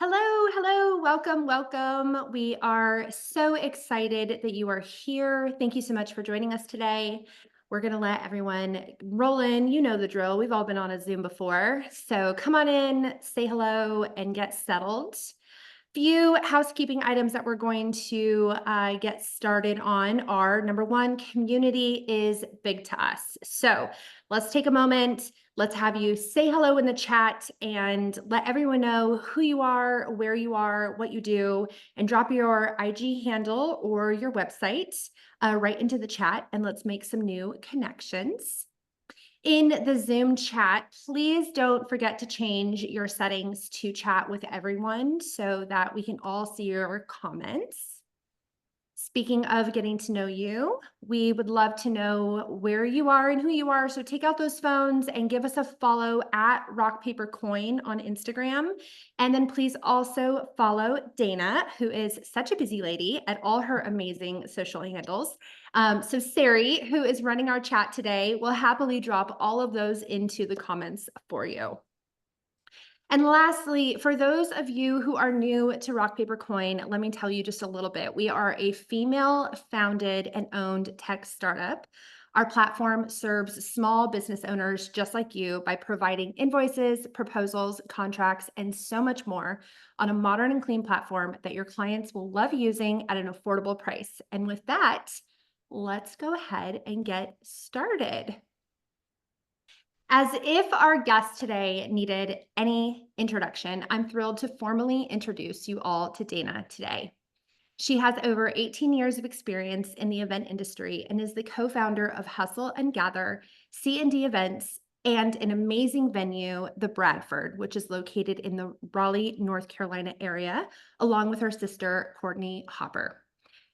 Hello, hello, welcome, welcome. We are so excited that you are here. Thank you so much for joining us today. We're going to let everyone roll in. You know the drill. We've all been on a Zoom before. So come on in, say hello, and get settled. Few housekeeping items that we're going to get started on are number one, community is big to us. So let's take a moment. Let's have you say hello in the chat and let everyone know who you are, where you are, what you do, and drop your IG handle or your website right into the chat, and let's make some new connections. In the Zoom chat, please don't forget to change your settings to chat with everyone so that we can all see your comments. Speaking of getting to know you, we would love to know where you are and who you are. So take out those phones and give us a follow at Rock Paper Coin on Instagram. And then please also follow Dana, who is such a busy lady at all her amazing social handles. So Sari, who is running our chat today, will happily drop all of those into the comments for you. And lastly, for those of you who are new to Rock Paper Coin, let me tell you just a little bit. We are a female founded and owned tech startup. Our platform serves small business owners just like you by providing invoices, proposals, contracts, and so much more on a modern and clean platform that your clients will love using at an affordable price. And with that, let's go ahead and get started. As if our guest today needed any introduction, I'm thrilled to formally introduce you all to Dana today. She has over 18 years of experience in the event industry and is the co-founder of Hustle and Gather, C&D Events, and an amazing venue, the Bradford, which is located in the Raleigh, North Carolina area, along with her sister, Courtney Hopper.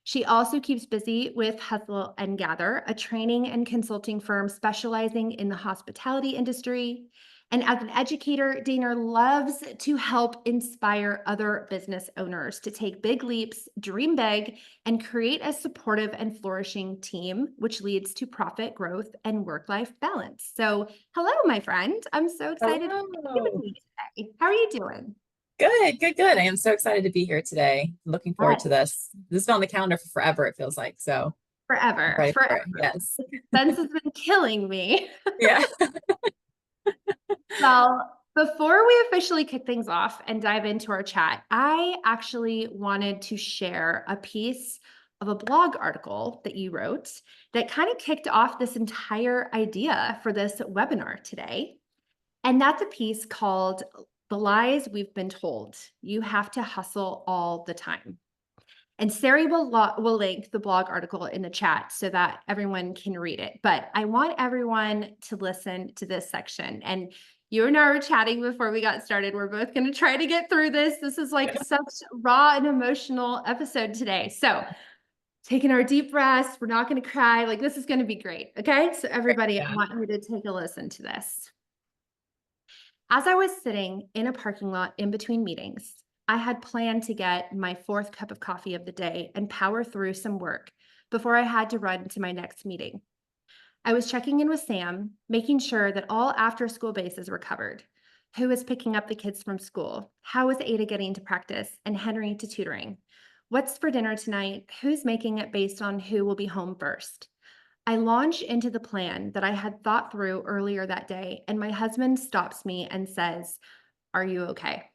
She also keeps busy with Hustle and Gather, a training and consulting firm specializing in the hospitality industry. And as an educator, Dana loves to help inspire other business owners to take big leaps, dream big, and create a supportive and flourishing team, which leads to profit growth and work-life balance. So hello, my friend. I'm so excited to be with Hello. you today. How are you doing? Good, good, good. I am so excited to be here today. Looking forward to this. This has been on the calendar for forever, it feels like. So I'm Forever, ready for forever. it. Yes. Suspense has been killing me. Yeah. Well, before we officially kick things off and dive into our chat, I actually wanted to share a piece of a blog article that you wrote that kind of kicked off this entire idea for this webinar today. And that's a piece called The Lies We've Been Told. You Have to Hustle All the Time. And Sari will link the blog article in the chat so that everyone can read it. But I want everyone to listen to this section. And you and I were chatting before we got started. We're both going to try to get through this. This is like such raw and emotional episode today. So taking our deep breaths, we're not going to cry. Like this is going to be great. Okay. So everybody, I Yeah. want you to take a listen to this. As I was sitting in a parking lot in between meetings, I had planned to get my fourth cup of coffee of the day and power through some work before I had to run to my next meeting. I was checking in with Sam, making sure that all after-school bases were covered. Who was picking up the kids from school? How was Ada getting to practice and Henry to tutoring? What's for dinner tonight? Who's making it based on who will be home first? I launch into the plan that I had thought through earlier that day, and my husband stops me and says, "Are you okay?"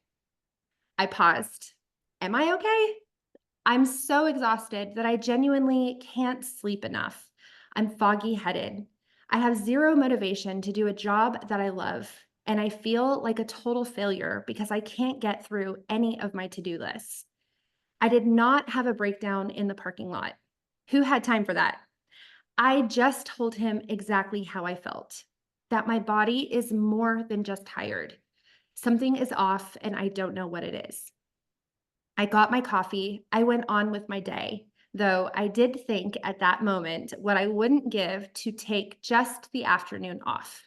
I paused. Am I okay? I'm so exhausted that I genuinely can't sleep enough. I'm foggy headed. I have zero motivation to do a job that I love, and I feel like a total failure because I can't get through any of my to-do lists. I did not have a breakdown in the parking lot. Who had time for that? I just told him exactly how I felt, that my body is more than just tired. Something is off and I don't know what it is. I got my coffee. I went on with my day, though I did think at that moment what I wouldn't give to take just the afternoon off.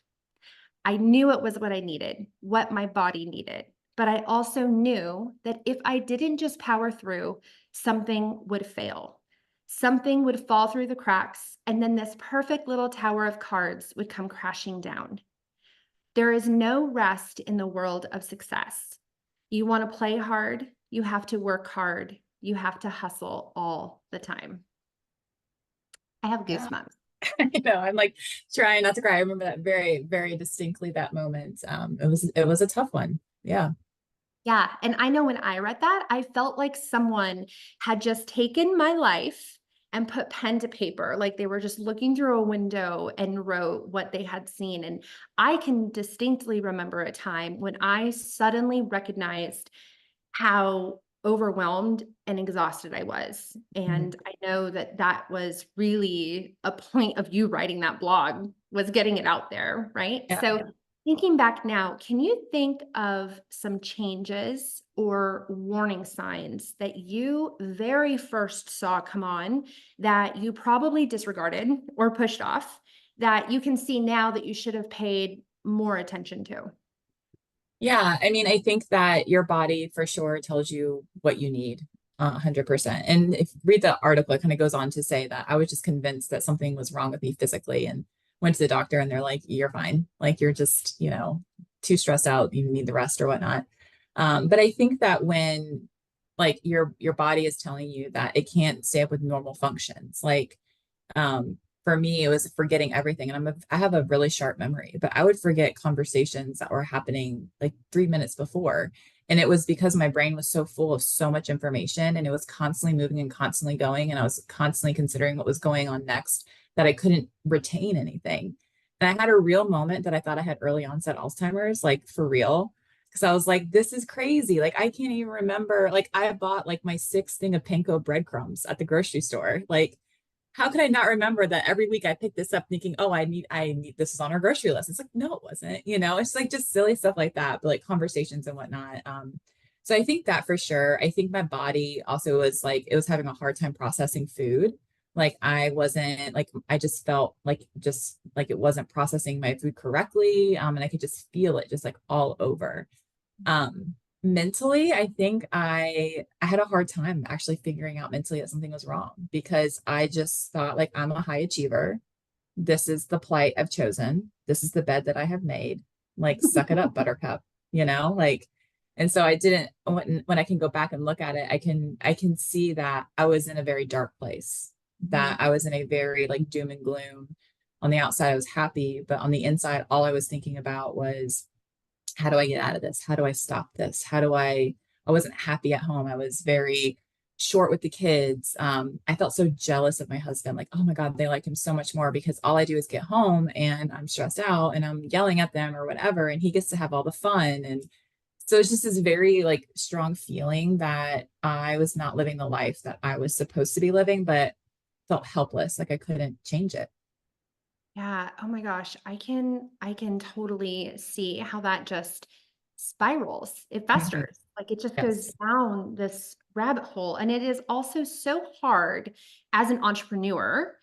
I knew it was what I needed, what my body needed, but I also knew that if I didn't just power through, something would fail. Something would fall through the cracks, and then this perfect little tower of cards would come crashing down. There is no rest in the world of success. You want to play hard, you have to work hard, you have to hustle all the time. I have Yeah. goosebumps. I'm like trying not to cry. I remember that very, very distinctly, that moment. It was a tough one. Yeah. Yeah, and I know when I read that, I felt like someone had just taken my life and put pen to paper, like they were just looking through a window and wrote what they had seen. And I can distinctly remember a time when I suddenly recognized how overwhelmed and exhausted I was. Mhm. And I know that that was really a point of you writing that blog, was getting it out there, right? Yeah. So thinking back now, can you think of some changes or warning signs that you very first saw come on that you probably disregarded or pushed off that you can see now that you should have paid more attention to? Yeah, I mean, I think that your body for sure tells you what you need, 100%. And if you read the article, it kind of goes on to say that I was just convinced that something was wrong with me physically and went to the doctor and they're like, you're fine. Like you're just, too stressed out, you need the rest or whatnot. But I think that when like your body is telling you that it can't stay up with normal functions, like for me, it was forgetting everything. And I have a really sharp memory, but I would forget conversations that were happening like 3 minutes before. And it was because my brain was so full of so much information and it was constantly moving and constantly going. And I was constantly considering what was going on next that I couldn't retain anything. And I had a real moment that I thought I had early onset Alzheimer's, like for real. Cause I was like, this is crazy. Like, I can't even remember. Like, I bought like my sixth thing of panko breadcrumbs at the grocery store. Like, how could I not remember that every week I pick this up thinking, oh, I need, this is on our grocery list. It's like, no, it wasn't, it's like just silly stuff like that, but like conversations and whatnot. So I think that for sure. I think my body also was like, it was having a hard time processing food. Like I wasn't like, I just like it wasn't processing my food correctly. And I could just feel it just like all over. Mentally, I think I had a hard time actually figuring out mentally that something was wrong because I just thought like I'm a high achiever. This is the plight I've chosen. This is the bed that I have made. Like suck it up, buttercup, like and so I didn't when I can go back and look at it, I can see that I was in a very dark place, that I was in a very like doom and gloom. On the outside, I was happy, but on the inside, all I was thinking about was how do I get out of this? How do I stop this? I wasn't happy at home. I was very short with the kids. I felt so jealous of my husband. Like, oh my God, they like him so much more because all I do is get home and I'm stressed out and I'm yelling at them or whatever. And he gets to have all the fun. And so it's just this very like strong feeling that I was not living the life that I was supposed to be living, but felt helpless. Like I couldn't change it. Yeah. Oh my gosh. I can totally see how that just spirals. It Mhm. festers. Like it just goes Yes. down this rabbit hole. And it is also so hard as an entrepreneur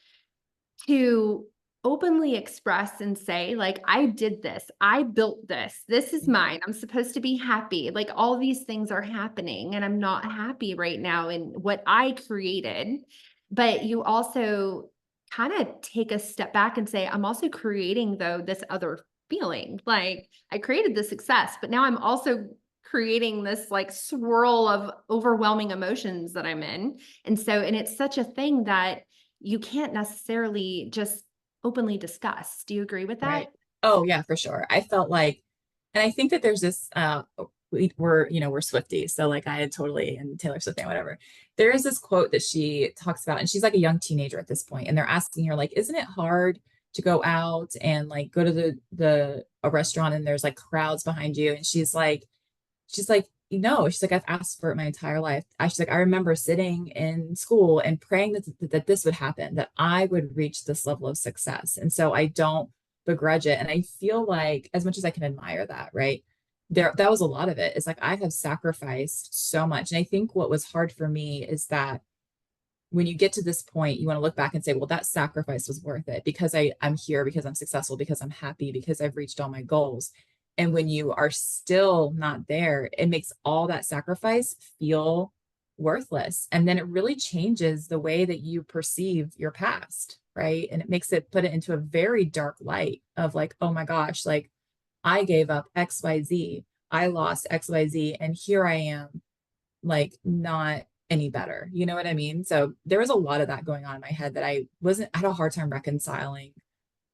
to openly express and say, like, I did this, I built this, this is mine, I'm supposed to be happy. Like, all these things are happening, and I'm not happy right now in what I created. But you also kind of take a step back and say, I'm also creating, though, this other feeling. Like, I created the success, but now I'm also creating this like swirl of overwhelming emotions that I'm in. And it's such a thing that you can't necessarily just openly discuss. Do you agree with Right. that? Oh yeah, for sure. I felt like, and I think that there's this we're Swifties. So like I had totally and Taylor Swift and whatever. There is this quote that she talks about, and she's like a young teenager at this point, and they're asking her, like, isn't it hard to go out and like go to the a restaurant and there's like crowds behind you? And she's like, she's like, I've asked for it my entire life. She's like, I remember sitting in school and praying that this would happen, that I would reach this level of success. And so I don't begrudge it. And I feel like as much as I can admire that, right? That was a lot of it. It's like I have sacrificed so much. And I think what was hard for me is that when you get to this point, you want to look back and say, well, that sacrifice was worth it because I'm here, because I'm successful, because I'm happy, because I've reached all my goals. And when you are still not there, it makes all that sacrifice feel worthless. And then it really changes the way that you perceive your past, right? And it makes it put it into a very dark light of like, oh my gosh, like I gave up XYZ. I lost XYZ and here I am, like not any better. You know what I mean? So there was a lot of that going on in my head that I had a hard time reconciling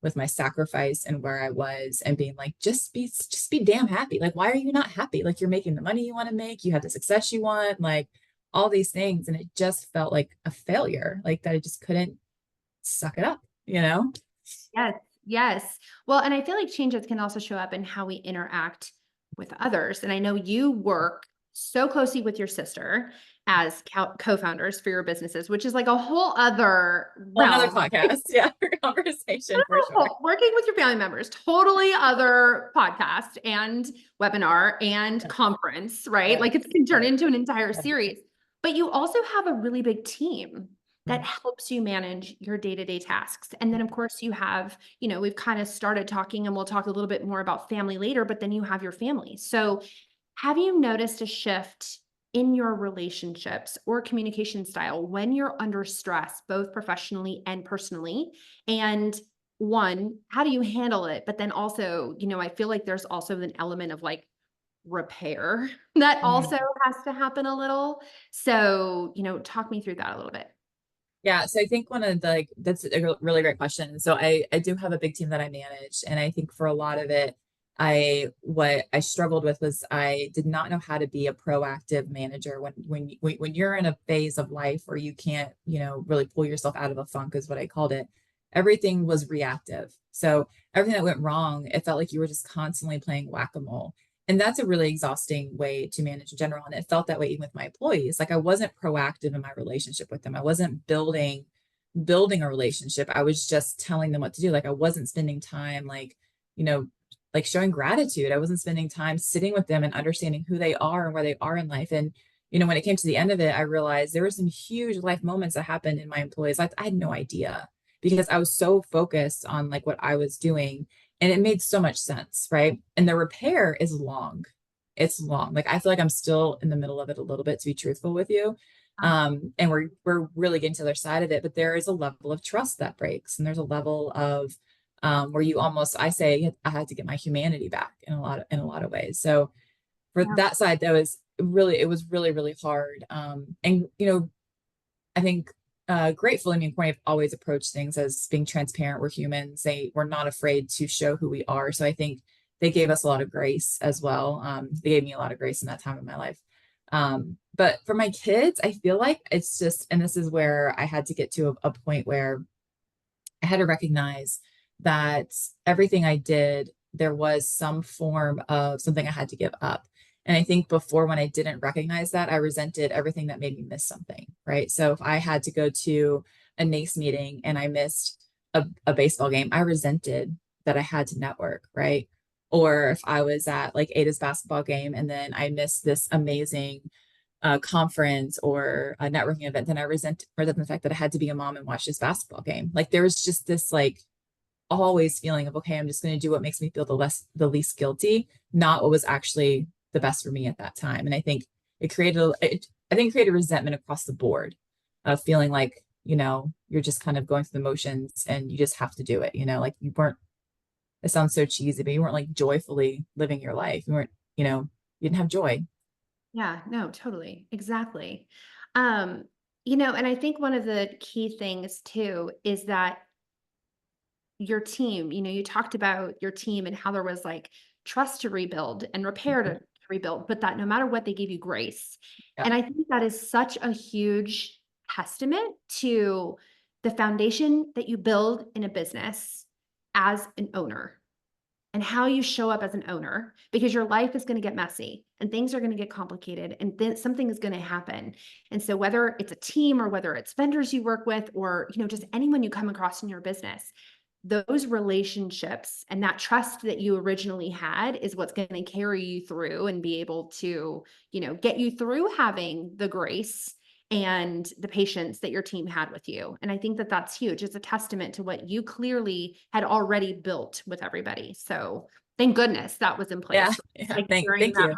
with my sacrifice and where I was and being like, just be damn happy. Like, why are you not happy? Like you're making the money you want to make, you have the success you want, like all these things. And it just felt like a failure, like that I just couldn't suck it up, you know? Yes, yes. Well, and I feel like changes can also show up in how we interact with others. And I know you work so closely with your sister as co-founders for your businesses, which is like a whole other Whole another realm. podcast. Yeah. Conversation for sure. Working with your family members, totally other podcast and webinar and Yeah. conference, right? Yeah. Like it can turn Right. into an entire Yeah. series. But you also have a really big team that Mm. helps you manage your day-to-day tasks. And then of course you have, we've kind of started talking and we'll talk a little bit more about family later, but then you have your family. So have you noticed a shift in your relationships or communication style when you're under stress, both professionally and personally? And one, how do you handle it? But then also, I feel like there's also an element of like repair that also Mm. has to happen a little. So, talk me through that a little bit. Yeah, so I think one of the like that's a really great question. So I do have a big team that I manage, and I think for a lot of it, I what I struggled with was I did not know how to be a proactive manager when you're in a phase of life where you can't, really pull yourself out of a funk is what I called it. Everything was reactive. So everything that went wrong, it felt like you were just constantly playing whack-a-mole. And that's a really exhausting way to manage in general. And it felt that way even with my employees. Like I wasn't proactive in my relationship with them. I wasn't building a relationship. I was just telling them what to do. Like I wasn't spending time you know, like showing gratitude. I wasn't spending time sitting with them and understanding who they are and where they are in life. And when it came to the end of it, I realized there were some huge life moments that happened in my employees. I had no idea because I was so focused on like what I was doing, and it made so much sense, right? And the repair is long. It's long. Like I feel like I'm still in the middle of it a little bit, to be truthful with you. And we're really getting to the other side of it, but there is a level of trust that breaks, and there's a level of where you almost, I say, I had to get my humanity back in a lot of ways. So for Yeah. that side, it was really really hard. And I think gratefully, I mean, Corey have always approached things as being transparent. We're humans. We're not afraid to show who we are. So I think they gave us a lot of grace as well. They gave me a lot of grace in that time of my life. But for my kids, I feel like it's just, and this is where I had to get to a point where I had to recognize that everything I did, there was some form of something I had to give up. And I think before, when I didn't recognize that, I resented everything that made me miss something, right? So if I had to go to a NACE meeting and I missed a baseball game, I resented that I had to network, right? Or if I was at like Ada's basketball game and then I missed this amazing conference or a networking event, then I resent the fact that I had to be a mom and watch this basketball game. Like there was just this like always feeling of, okay, I'm just going to do what makes me feel the least guilty, not what was actually the best for me at that time. And I think it created resentment across the board of feeling like, you're just kind of going through the motions and you just have to do it, like you weren't, it sounds so cheesy, but you weren't like joyfully living your life. You weren't, you didn't have joy. Yeah, no, totally. Exactly. And I think one of the key things too is that your team, you talked about your team and how there was like trust to rebuild and repair to rebuild, but that no matter what, they gave you grace. Yeah. And I think that is such a huge testament to the foundation that you build in a business as an owner and how you show up as an owner, because your life is going to get messy and things are going to get complicated and then something is going to happen. And so whether it's a team or whether it's vendors you work with or just anyone you come across in your business, those relationships and that trust that you originally had is what's going to carry you through and be able to, get you through having the grace and the patience that your team had with you. And I think that that's huge. It's a testament to what you clearly had already built with everybody. So thank goodness that was in Yeah. place, Yeah. like during Thank that you.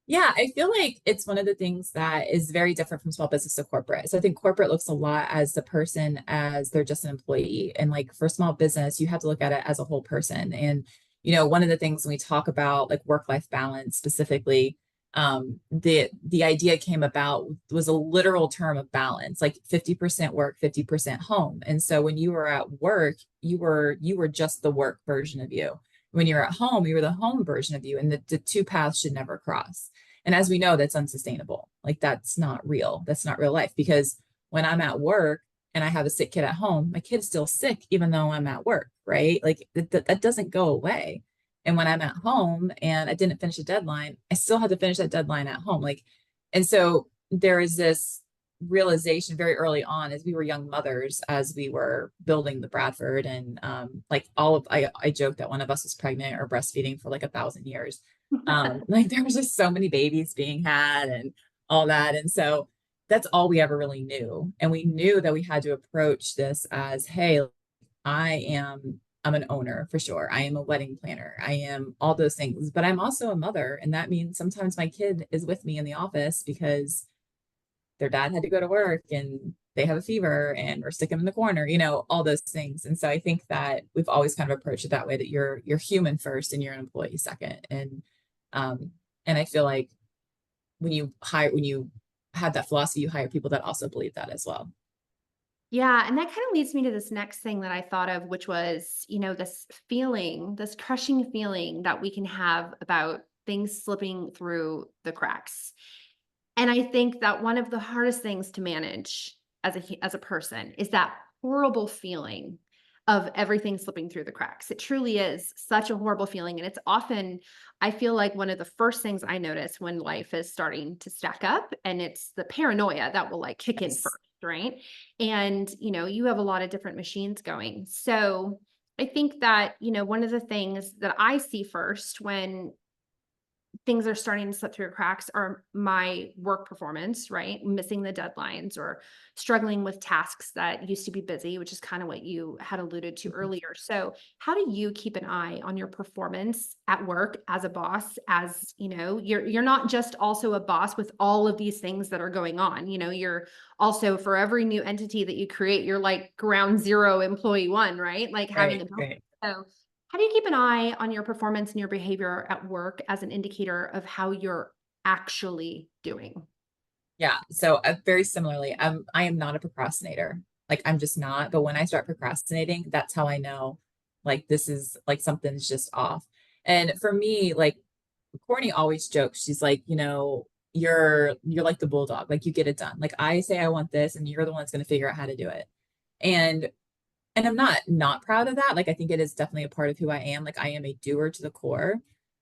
Yeah, I feel like it's one of the things that is very different from small business to corporate. So I think corporate looks a lot as the person as they're just an employee. And like for small business, you have to look at it as a whole person. And one of the things when we talk about like work-life balance specifically, the idea came about was a literal term of balance, like 50% work, 50% home. And so when you were at work, you were just the work version of you. When you're at home, you were the home version of you, and the two paths should never cross. And as we know, that's unsustainable. Like that's not real. That's not real life, because when I'm at work and I have a sick kid at home, my kid's still sick even though I'm at work, right? Like that doesn't go away. And when I'm at home and I didn't finish a deadline, I still had to finish that deadline at home. Like, and so there is this realization very early on as we were young mothers, as we were building the Bradford, and like I joked that one of us was pregnant or breastfeeding for like 1,000 years. Like there was just so many babies being had and all that. And so that's all we ever really knew. And we knew that we had to approach this as, hey, I'm an owner for sure. I am a wedding planner. I am all those things, but I'm also a mother. And that means sometimes my kid is with me in the office because their dad had to go to work and they have a fever and we're sticking them in the corner, all those things. And so I think that we've always kind of approached it that way, that you're human first and you're an employee second. Um, and I feel like when you have that philosophy, you hire people that also believe that as well. Yeah, and that kind of leads me to this next thing that I thought of, which was, this feeling, this crushing feeling that we can have about things slipping through the cracks. And I think that one of the hardest things to manage as a person is that horrible feeling of everything slipping through the cracks. It truly is such a horrible feeling, and it's often, I feel like, one of the first things I notice when life is starting to stack up, and it's the paranoia that will like kick in Yes. first, right? And you have a lot of different machines going. So I think that, one of the things that I see first when things are starting to slip through cracks are my work performance, right? Missing the deadlines or struggling with tasks that used to be busy, which is kind of what you had alluded to Mhm. earlier. So, how do you keep an eye on your performance at work as a boss? As you're not just also a boss with all of these things that are going on. You're also, for every new entity that you create, you're like ground zero employee one, right? Like having Right, a build. right. So how do you keep an eye on your performance and your behavior at work as an indicator of how you're actually doing? Yeah. So very similarly, I am not a procrastinator. Like I'm just not. But when I start procrastinating, that's how I know like this is like something's just off. And for me, like Courtney always jokes, she's like, you're like the bulldog, like you get it done. Like I say I want this, and you're the one that's going to figure out how to do it. And I'm not proud of that. Like I think it is definitely a part of who I am. Like I am a doer to the core.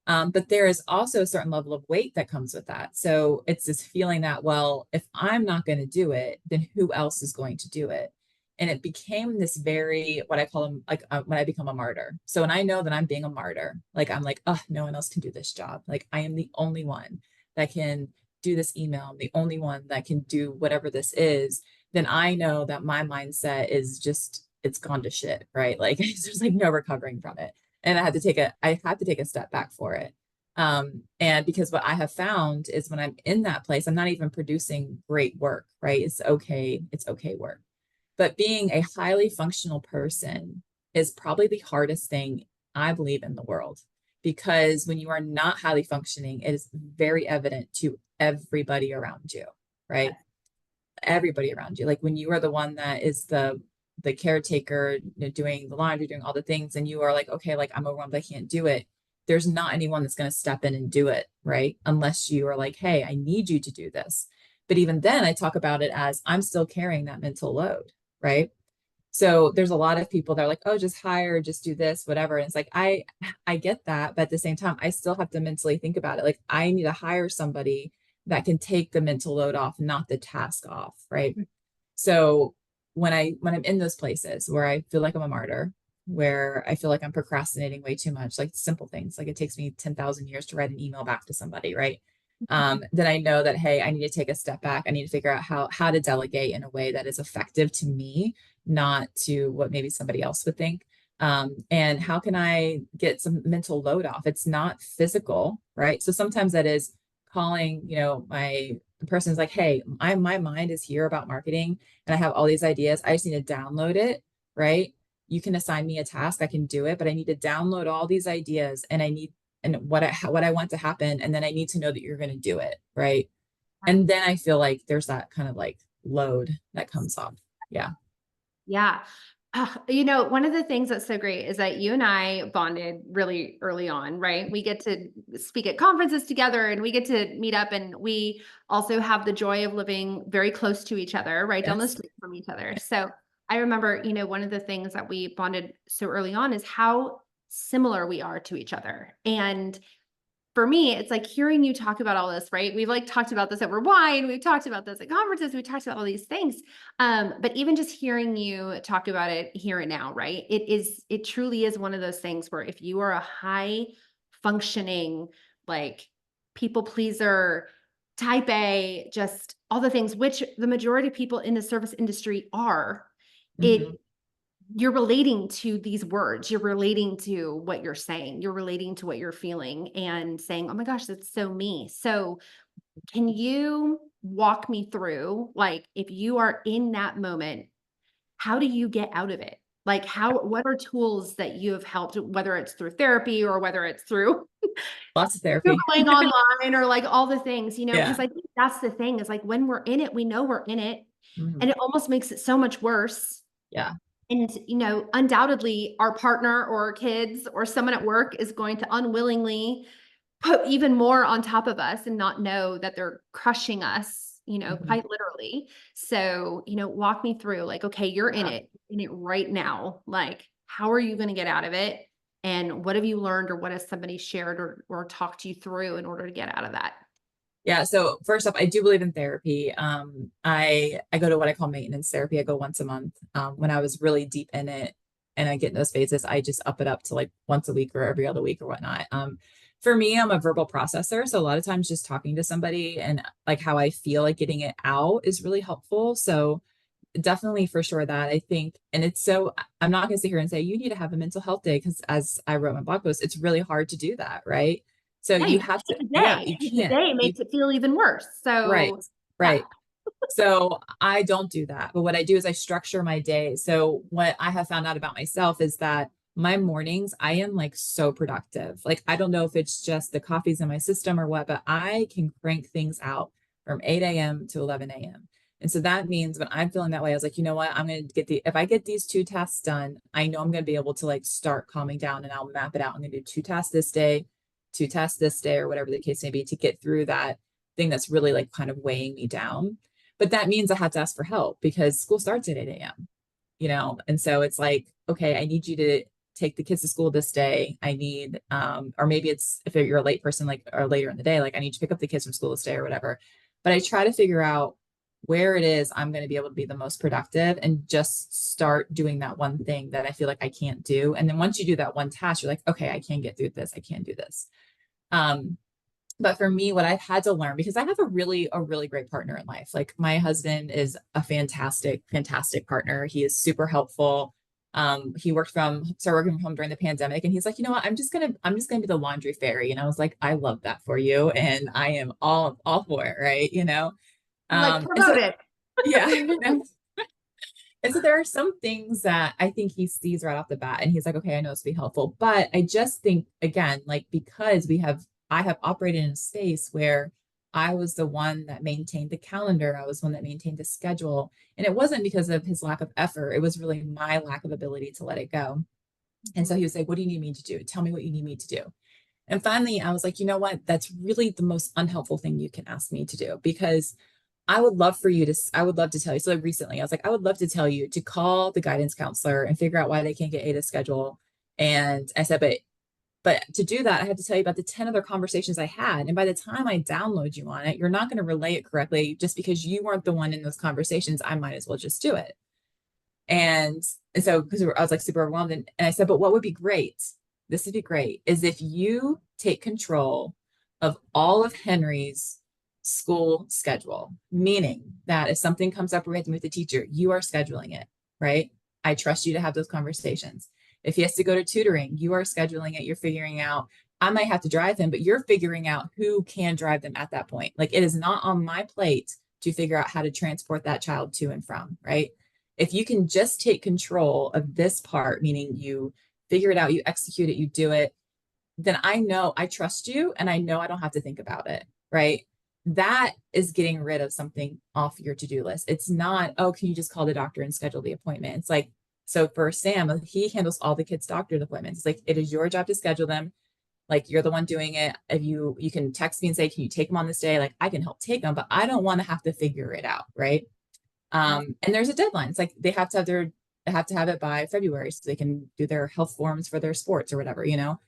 But there is also a certain level of weight that comes with that. So it's this feeling that, well, if I'm not going to do it, then who else is going to do it? And it became this very, what I call them, like when I become a martyr. So when I know that I'm being a martyr, like I'm like, oh, no one else can do this job. Like I am the only one that can do this email. I'm the only one that can do whatever this is. Then I know that my mindset is just, it's gone to shit, right? Like there's like no recovering from it. And I had to take a step back for it. And because what I have found is when I'm in that place, I'm not even producing great work, right? It's okay work. But being a highly functional person is probably the hardest thing I believe in the world. Because when you are not highly functioning, it is very evident to everybody around you, right? Everybody around you. Like when you are the one that is the caretaker, doing the laundry, doing all the things, and you are like, okay, like I'm overwhelmed, I can't do it. There's not anyone that's going to step in and do it, right? Unless you are like, hey, I need you to do this. But even then, I talk about it as I'm still carrying that mental load, right? So there's a lot of people that are like, oh, just hire, just do this, whatever. And it's like I get that, but at the same time, I still have to mentally think about it. Like I need to hire somebody that can take the mental load off, not the task off, right? So when I'm in those places where I feel like I'm a martyr, where I feel like I'm procrastinating way too much, like simple things, like it takes me 10,000 years to write an email back to somebody, right? Then I know that, hey, I need to take a step back. I need to figure out how to delegate in a way that is effective to me, not to what maybe somebody else would think. And how can I get some mental load off? It's not physical, right? So sometimes that is calling, the person's like, hey, my mind is here about marketing and I have all these ideas. I just need to download it, right? you can assign me a task, I can do it, but I need to download all these ideas and I need and what I want to happen, and then I need to know that you're going to do it, right? And then I feel like there's that kind of like load that comes off. Yeah. Yeah. One of the things that's so great is that you and I bonded really early on, right? We get to speak at conferences together and we get to meet up, and we also have the joy of living very close to each other, right down the Yes. street from each other. So I remember, one of the things that we bonded so early on is how similar we are to each other. And for me, it's like hearing you talk about all this, right? We've like talked about this over wine. We've talked about this at conferences. We've talked about all these things. But even just hearing you talk about it here and now, right? It truly is one of those things where if you are a high functioning, like people pleaser, type A, just all the things, which the majority of people in the service industry are, Hmm. it you're relating to these words, you're relating to what you're saying, you're relating to what you're feeling and saying, oh my gosh, that's so me. So can you walk me through, like, if you are in that moment, how do you get out of it? Like, what are tools that you have helped, whether it's through therapy or whether it's through Lots of therapy. Googling online or like all the things, because Yeah. I think that's the thing is like when we're in it, we know we're in it, and Hmm. it almost makes it so much worse. Yeah. And, undoubtedly our partner or our kids or someone at work is going to unwillingly put even more on top of us and not know that they're crushing us, Hmm. quite literally. So, walk me through like, okay, you're Yeah. in it right now. Like, how are you going to get out of it? And what have you learned or what has somebody shared or talked you through in order to get out of that? Yeah. So first up, I do believe in therapy. I go to what I call maintenance therapy. I go once a month. When I was really deep in it and I get in those phases, I just up it up to like once a week or every other week or whatnot. For me, I'm a verbal processor. So a lot of times just talking to somebody and like how I feel like getting it out is really helpful. So definitely for sure that I think, and it's so, I'm not going to sit here and say you need to have a mental health day because as I wrote in my blog post, it's really hard to do that, right? So Yeah, you you can't have take to, a yeah, day. you Take a can't. day You makes it feel even worse. right, So, yeah. right. So I don't do that. But what I do is I structure my day. So what I have found out about myself is that my mornings, I am like so productive. Like I don't know if it's just the coffee's in my system or what, but I can crank things out from 8 a.m. to 11 a.m. And so that means when I'm feeling that way, I was like, you know what? I'm going to if I get these two tasks done, I know I'm going to be able to like start calming down and I'll map it out. I'm going to do two tasks this day, two tasks this day, or whatever the case may be to get through that thing that's really like kind of weighing me down. But that means I have to ask for help because school starts at 8 a.m., And so it's like, okay, I need you to take the kids to school this day. I need, or maybe it's if you're a late person, like, or later in the day, like I need to pick up the kids from school this day or whatever. But I try to figure out where it is I'm going to be able to be the most productive and just start doing that one thing that I feel like I can't do. And then once you do that one task, you're like, okay, I can get through this. I can do this. Um, but for me, what I've had to learn, because I have a really great partner in life. Like my husband is a fantastic partner. He is super helpful. He started working from home during the pandemic, and he's like, you know what, I'm just gonna be the laundry fairy. And I was like, I love that for you, and I am all for it, right? You're like, And so promote it. yeah, and so there are some things that I think he sees right off the bat, and he's like, okay, I know this will be helpful. But I just think, again, like because I have operated in a space where I was the one that maintained the calendar, I was the one that maintained the schedule. And it wasn't because of his lack of effort, it was really my lack of ability to let it go. And so he would say, what do you need me to do? Tell me what you need me to do. And finally, I was like, you know what? That's really the most unhelpful thing you can ask me to do because I would love to tell you. So like recently, I was like, I would love to tell you to call the guidance counselor and figure out why they can't get A to schedule. And I said, but to do that, I have to tell you about the 10 other conversations I had. And by the time I download you on it, you're not going to relay it correctly just because you weren't the one in those conversations. I might as well just do it. And, and so because I was like super overwhelmed. And I said, but what would be great? This would be great is if you take control of all of Henry's school schedule, meaning that if something comes up where we have to meet the teacher, you are scheduling it, right? I trust you to have those conversations. If he has to go to tutoring, you are scheduling it. You're figuring out, I might have to drive him, but you're figuring out who can drive them at that point. Like it is not on my plate to figure out how to transport that child to and from, right? if you can just take control of this part, meaning you figure it out, you execute it, you do it, then I know I trust you and I know I don't have to think about it, right? That is getting rid of something off your to-do list. It's not, oh, can you just call the doctor and schedule the appointment? It's like, so for Sam, he handles all the kids' doctor's appointments. It's like, it is your job to schedule them. Like you're the one doing it. If you can text me and say, can you take them on this day? Like I can help take them, but I don't want to have to figure it out, right? And there's a deadline. It's like they have to have it by February so they can do their health forms for their sports or whatever, you know?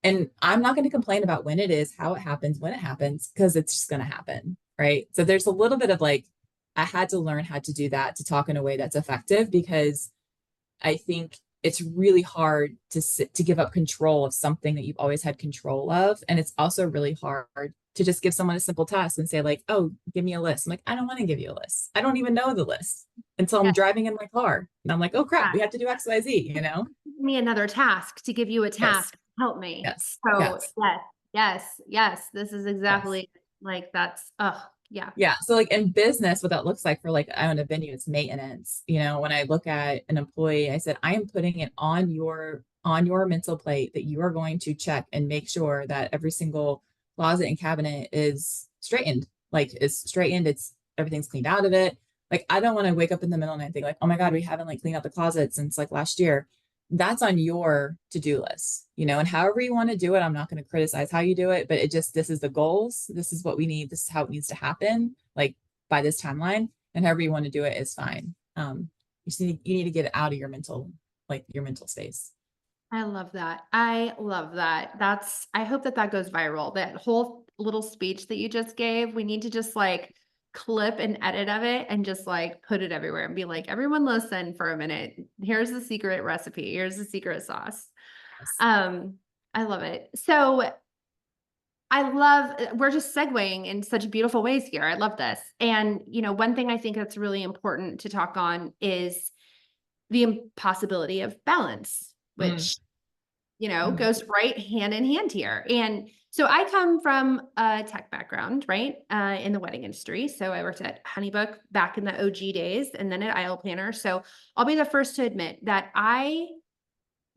And I'm not going to complain about when it is, how it happens, when it happens, because it's just going to happen. Right. So there's a little bit of like, I had to learn how to do that, to talk in a way that's effective, because I think it's really hard to give up control of something that you've always had control of. And it's also really hard to just give someone a simple task and say, like, oh, give me a list. I'm like, I don't want to give you a list. I don't even know the list until I'm Yeah. driving in my car. And I'm like, oh crap, we have to do XYZ, you know? Give me another task to give you a Yes, task. Help me. yes, So yes, yes, yes, yes. This is yes. exactly like that's yeah. Yeah. So like in business, what that looks like for like I own a venue, it's maintenance. You know, when I look at an employee, I said, I am putting it on your mental plate that you are going to check and make sure that every single closet and cabinet is straightened. Like it's straightened, it's everything's cleaned out of it. Like I don't want to wake up in the middle of the night and think like, oh my God, we haven't like cleaned out the closet since like last year. That's on your to-do list, you know, and however you want to do it, I'm not going to criticize how you do it, but it just, this is the goals. This is what we need. This is how it needs to happen, like by this timeline, and however you want to do it is fine. You need to get it out of your mental, like your mental space. I love that. I love that. I hope that that goes viral. That whole little speech that you just gave, we need to just like clip an edit of it and just like put it everywhere and be like, everyone listen for a minute. Here's the secret recipe. Here's the secret sauce. Yes. Um, I love it. So I love we're just segueing in such beautiful ways here. I love this. And one thing I think that's really important to talk on is the impossibility of balance, Mm, which mm. goes right hand in hand here. And so I come from a tech background, right? In the wedding industry. So I worked at Honeybook back in the OG days and then at Aisle Planner. So I'll be the first to admit that I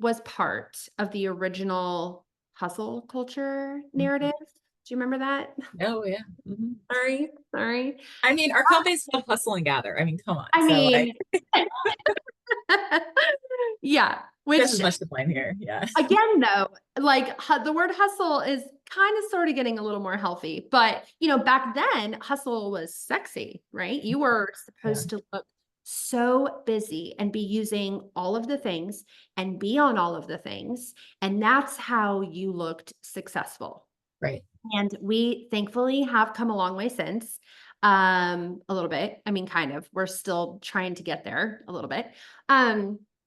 was part of the original hustle culture Mhm. narrative. Do you remember that? Oh yeah. Mhm. Sorry, sorry. I mean, our company's called Hustle and Gather. I mean, come on. I So like, mean, yeah, just which as much to blame here. Yeah. again, though, like the word hustle is kind of sort of getting a little more healthy. But, back then, hustle was sexy, right? You were Yeah. supposed to look so busy and be using all of the things and be on all of the things. And that's how you looked successful. Right. And we thankfully have come a long way since, a little bit. I mean, kind of. We're still trying to get there a little bit.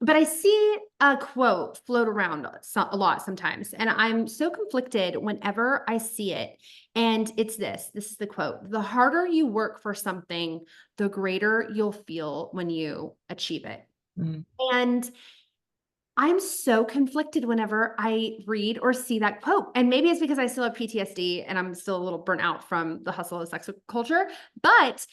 But I see a quote float around a lot sometimes, and I'm so conflicted whenever I see it. And it's this. This is the quote: "The harder you work for something, the greater you'll feel when you achieve it." Mm. And I'm so conflicted whenever I read or see that quote. And maybe it's because I still have PTSD and I'm still a little burnt out from the hustle of sex culture, but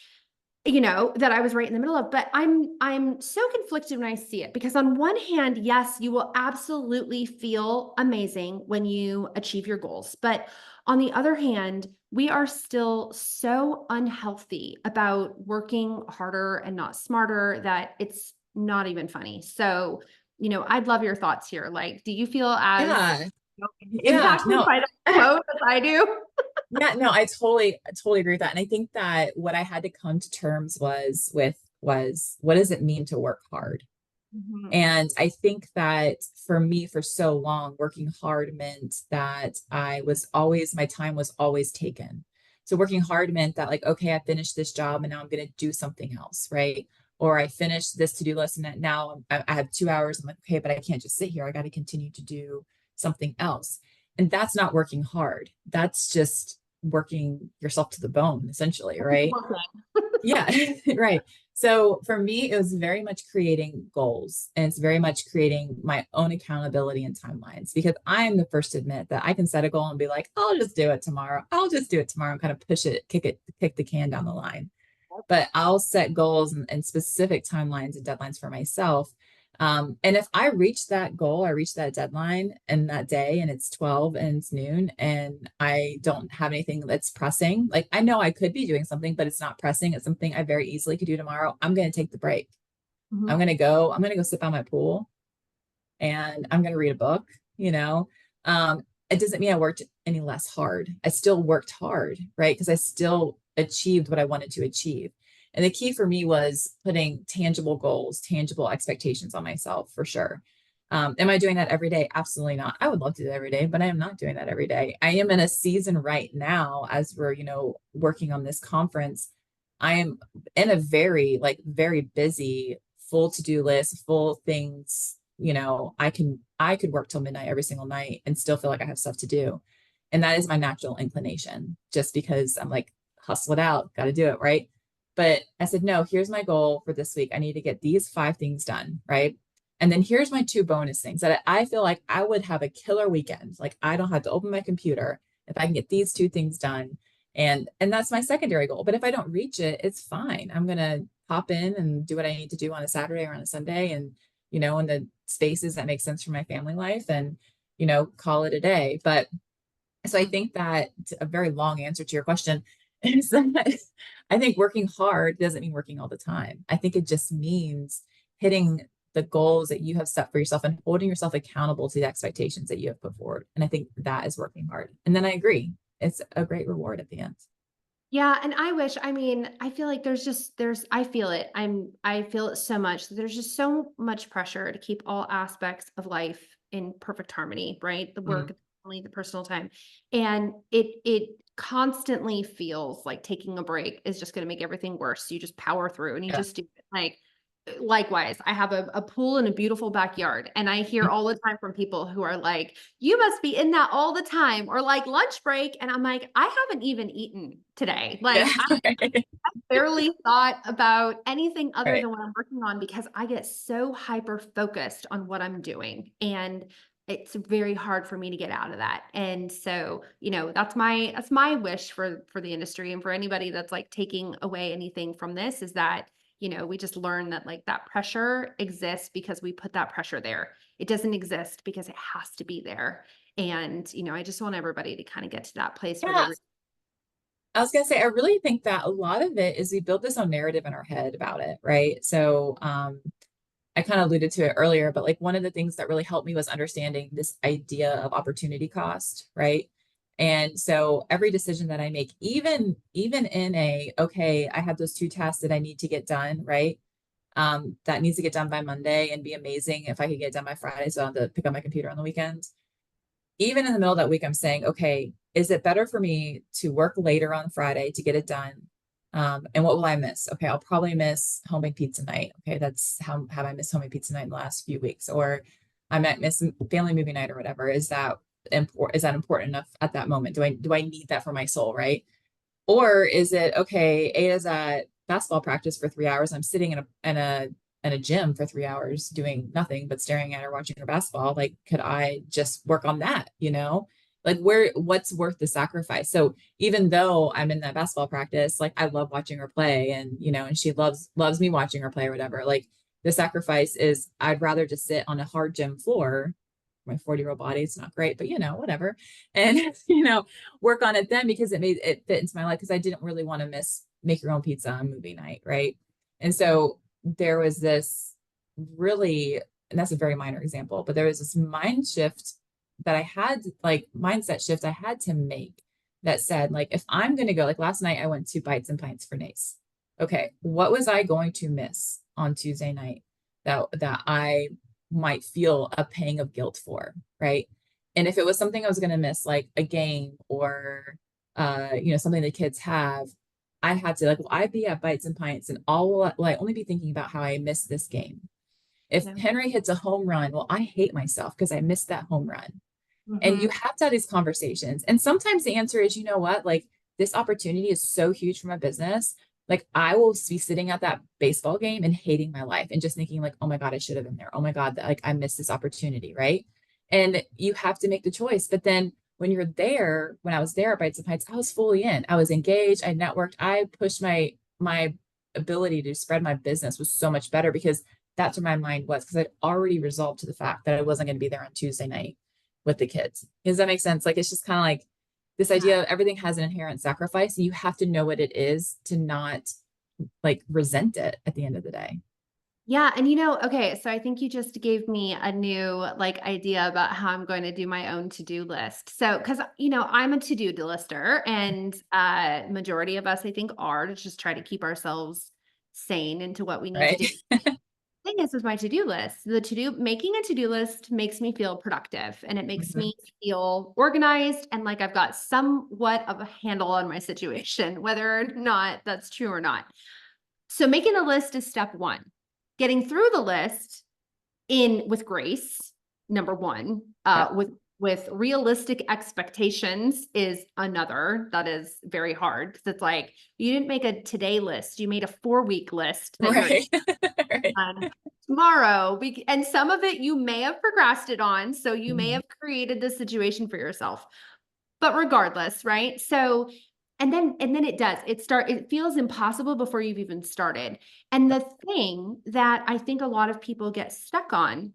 that I was right in the middle of. But I'm so conflicted when I see it because on one hand, yes, you will absolutely feel amazing when you achieve your goals. But on the other hand, we are still so unhealthy about working harder and not smarter that it's not even funny. So I'd love your thoughts here. Like, do you feel as Yeah. Yeah. impacted No. by that quote as I do? Yeah, no, I totally agree with that. And I think that what I had to come to terms was what does it mean to work hard? Mhm. And I think that for me, for so long, working hard meant that my time was always taken. So working hard meant that, like, okay, I finished this job and now I'm going to do something else, right? Or I finished this to-do list and now I have 2 hours. I'm like, okay, but I can't just sit here. I got to continue to do something else. And that's not working hard. That's just working yourself to the bone, essentially, right? Yeah, right. So for me, it was very much creating goals and it's very much creating my own accountability and timelines because I'm the first to admit that I can set a goal and be like, I'll just do it tomorrow. I'll just do it tomorrow and kind of push it, kick the can down the line. but I'll set goals and specific timelines and deadlines for myself. And if I reach that goal, I reach that deadline and that day, and it's 12 and it's noon, and I don't have anything that's pressing, like I know I could be doing something, but it's not pressing. It's something I very easily could do tomorrow. I'm going to take the break. Mhm. I'm going to go sit by my pool and I'm going to read a book, you know. It doesn't mean I worked any less hard. I still worked hard, right? Because I still achieved what I wanted to achieve. And the key for me was putting tangible goals, tangible expectations on myself for sure. Am I doing that every day? Absolutely not. I would love to do that every day, but I am not doing that every day. I am in a season right now as we're, working on this conference. I am in a very busy, full to-do list, full things. I could work till midnight every single night and still feel like I have stuff to do. And that is my natural inclination, just because I'm like, hustle it out, got to do it, right? But I said, no, here's my goal for this week. I need to get these 5 things done, right? And then here's my 2 bonus things that I feel like I would have a killer weekend. Like I don't have to open my computer if I can get these 2 things done. And that's my secondary goal. But if I don't reach it, it's fine. I'm gonna pop in and do what I need to do on a Saturday or on a Sunday, and in the spaces that make sense for my family life, and call it a day. But so I think that a very long answer to your question is that I think working hard doesn't mean working all the time. I think it just means hitting the goals that you have set for yourself and holding yourself accountable to the expectations that you have put forward. And I think that is working hard. And then I agree, it's a great reward at the end. Yeah, and I mean, I feel like I feel it. I feel it so much. There's just so much pressure to keep all aspects of life in perfect harmony, right? The Mm, work, the family, the personal time. And it constantly feels like taking a break is just going to make everything worse. You just power through and you yeah. just do it. Likewise, I have a pool and a beautiful backyard, and I hear all the time from people who are like, "You must be in that all the time," or like lunch break, and I'm like, "I haven't even eaten today." Yeah. Like, I Right. barely thought about anything other Right. than what I'm working on because I get so hyper focused on what I'm doing, and it's very hard for me to get out of that. And so, that's my wish for the industry and for anybody that's like taking away anything from this is that we just learn that like that pressure exists because we put that pressure there. It doesn't exist because it has to be there. And, I just want everybody to kind of get to that place where Yeah. they're I was gonna say, I really think that a lot of it is we build this own narrative in our head about it, right? So I kind of alluded to it earlier, but like one of the things that really helped me was understanding this idea of opportunity cost, right? And so every decision that I make, even in okay, I have those 2 tasks that I need to get done, right? That needs to get done by Monday and be amazing if I could get it done by Friday, so I don't have to pick up my computer on the weekend. Even in the middle of that week, I'm saying, okay, is it better for me to work later on Friday to get it done? And what will I miss? Okay, I'll probably miss homemade pizza night. Okay, that's how have I missed homemade pizza night in the last few weeks, or I might miss family movie night or whatever. Is that important? Is that important enough at that moment? Do I need that for my soul, right? Or is it okay, Ada's at basketball practice for 3 hours. I'm sitting in a gym for 3 hours doing nothing but staring at her watching her basketball. Like, could I just work on that, Like what's worth the sacrifice? So even though I'm in that basketball practice, like I love watching her play, and and she loves me watching her play or whatever. Like the sacrifice is I'd rather just sit on a hard gym floor. My 40-year-old body, it's not great, but whatever. And work on it then, because it made it fit into my life, because I didn't really want to miss make your own pizza on movie night, right? And so there was this really, and that's a very minor example, but there was this mind shift that I had, like mindset shift I had to make, that said, like, if I'm going to go, like last night, I went to Bites and Pints for Nace. Okay, what was I going to miss on Tuesday night that I might feel a pang of guilt for, right? And if it was something I was going to miss, like a game or something the kids have, I had to, like, well, I'd be at Bites and Pints, and all will I only be thinking about how I missed this game. If no. Henry hits a home run, well, I hate myself because I missed that home run. And you Mhm. have to have these conversations. And sometimes the answer is, you know what, like this opportunity is so huge for my business. Like I will be sitting at that baseball game and hating my life and just thinking like, oh my God, I should have been there. Oh my God, like I missed this opportunity, right? And you have to make the choice. But then when you're there, when I was there at Bites and Pints, I was fully in. I was engaged. I networked. I pushed my ability to spread my business was so much better because that's where my mind was, because I'd already resolved to the fact that I wasn't going to be there on Tuesday night with the kids. Does that make sense? Like, it's just kind of like this Yeah. idea of everything has an inherent sacrifice, and you have to know what it is to not like resent it at the end of the day. Yeah, and okay, so I think you just gave me a new like idea about how I'm going to do my own to-do list. So, because I'm a to-do lister, and majority of us I think are, to just try to keep ourselves sane into what we need to Right. do. Thing is with my to-do list, making a to-do list makes me feel productive, and it makes Mhm. me feel organized and like I've got somewhat of a handle on my situation, whether or not that's true or not. So making a list is step one. Getting through the list in with grace, number one, Yeah. with realistic expectations is another. That is very hard because it's like you didn't make a today list, you made a 4-week list that you're Right. Right. on tomorrow. And some of it you may have progressed on, so you may Mhm. have created this situation for yourself. But regardless, right? So, and then it feels impossible before you've even started. And the thing that I think a lot of people get stuck on,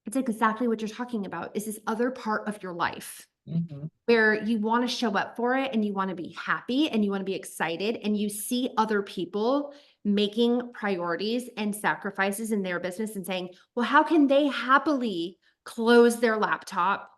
it's exactly what you're talking about, is this other part of your life Mhm. where you want to show up for it and you want to be happy and you want to be excited, and you see other people making priorities and sacrifices in their business and saying, well, how can they happily close their laptop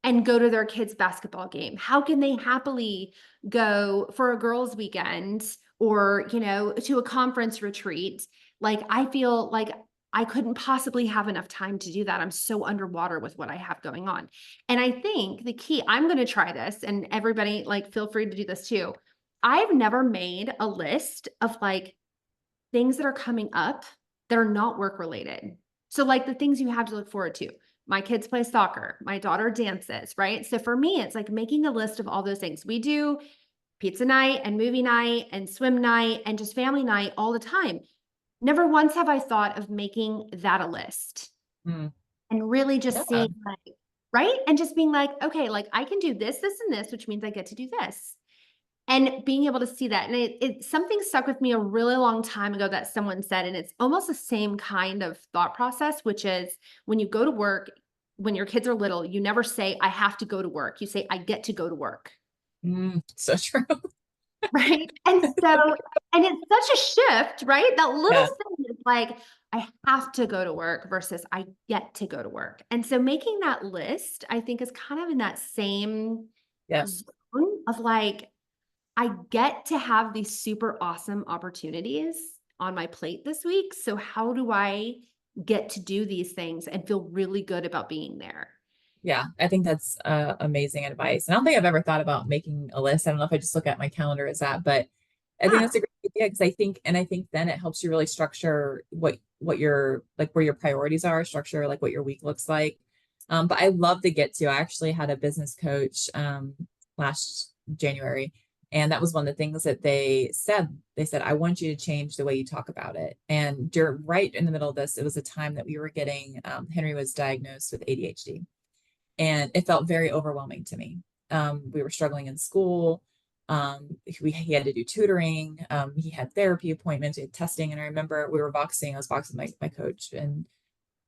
and go to their kids' basketball game? How can they happily go for a girls' weekend or, to a conference retreat? Like, I feel like I couldn't possibly have enough time to do that. I'm so underwater with what I have going on. And I think the key, I'm going to try this, and everybody, like, feel free to do this too. I've never made a list of like things that are coming up that are not work related. So like the things you have to look forward to. My kids play soccer, my daughter dances, right? So for me, it's like making a list of all those things. We do pizza night and movie night and swim night and just family night all the time. Never once have I thought of making that a list Mm. and really just Yeah. seeing like, right? And just being like, okay, like I can do this, this, and this, which means I get to do this. And being able to see that. And something stuck with me a really long time ago that someone said, and it's almost the same kind of thought process, which is when you go to work, when your kids are little, you never say, I have to go to work. You say, I get to go to work. So true. Right. And it's such a shift, right? That little Yeah. thing is like, I have to go to work versus I get to go to work. And so making that list, I think, is kind of in that same Yes. zone of like, I get to have these super awesome opportunities on my plate this week. So how do I get to do these things and feel really good about being there? Yeah, I think that's amazing advice. And I don't think I've ever thought about making a list. I don't know if I just look at my calendar as that, but I think Yeah. that's a great idea, because I think then it helps you really structure what your like where your priorities are, structure like what your week looks like. But I love to get to. I actually had a business coach last January, and that was one of the things that they said. They said, I want you to change the way you talk about it. And you're right in the middle of this. It was a time that we were getting Henry was diagnosed with ADHD, and it felt very overwhelming to me. We were struggling in school. He had to do tutoring. He had therapy appointments, he had testing. And I remember I was boxing my coach, and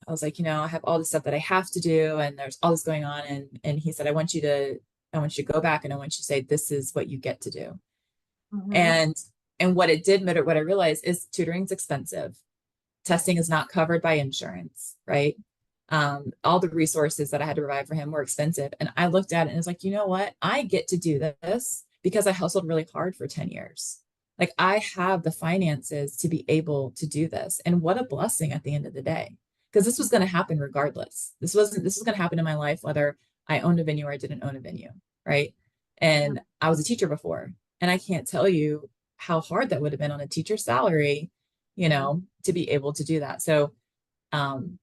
I was like, I have all this stuff that I have to do, and there's all this going on. And he said, I want you to go back, and I want you to say, this is what you get to do. Mhm. And what it did, what I realized is tutoring's expensive. Testing is not covered by insurance, right? All the resources that I had to provide for him were expensive. And I looked at it and was like, you know what? I get to do this because I hustled really hard for 10 years. Like, I have the finances to be able to do this. And what a blessing at the end of the day. Because this was going to happen regardless. This was going to happen in my life, whether I owned a venue or I didn't own a venue. Right. And I was a teacher before. And I can't tell you how hard that would have been on a teacher's salary, to be able to do that. So um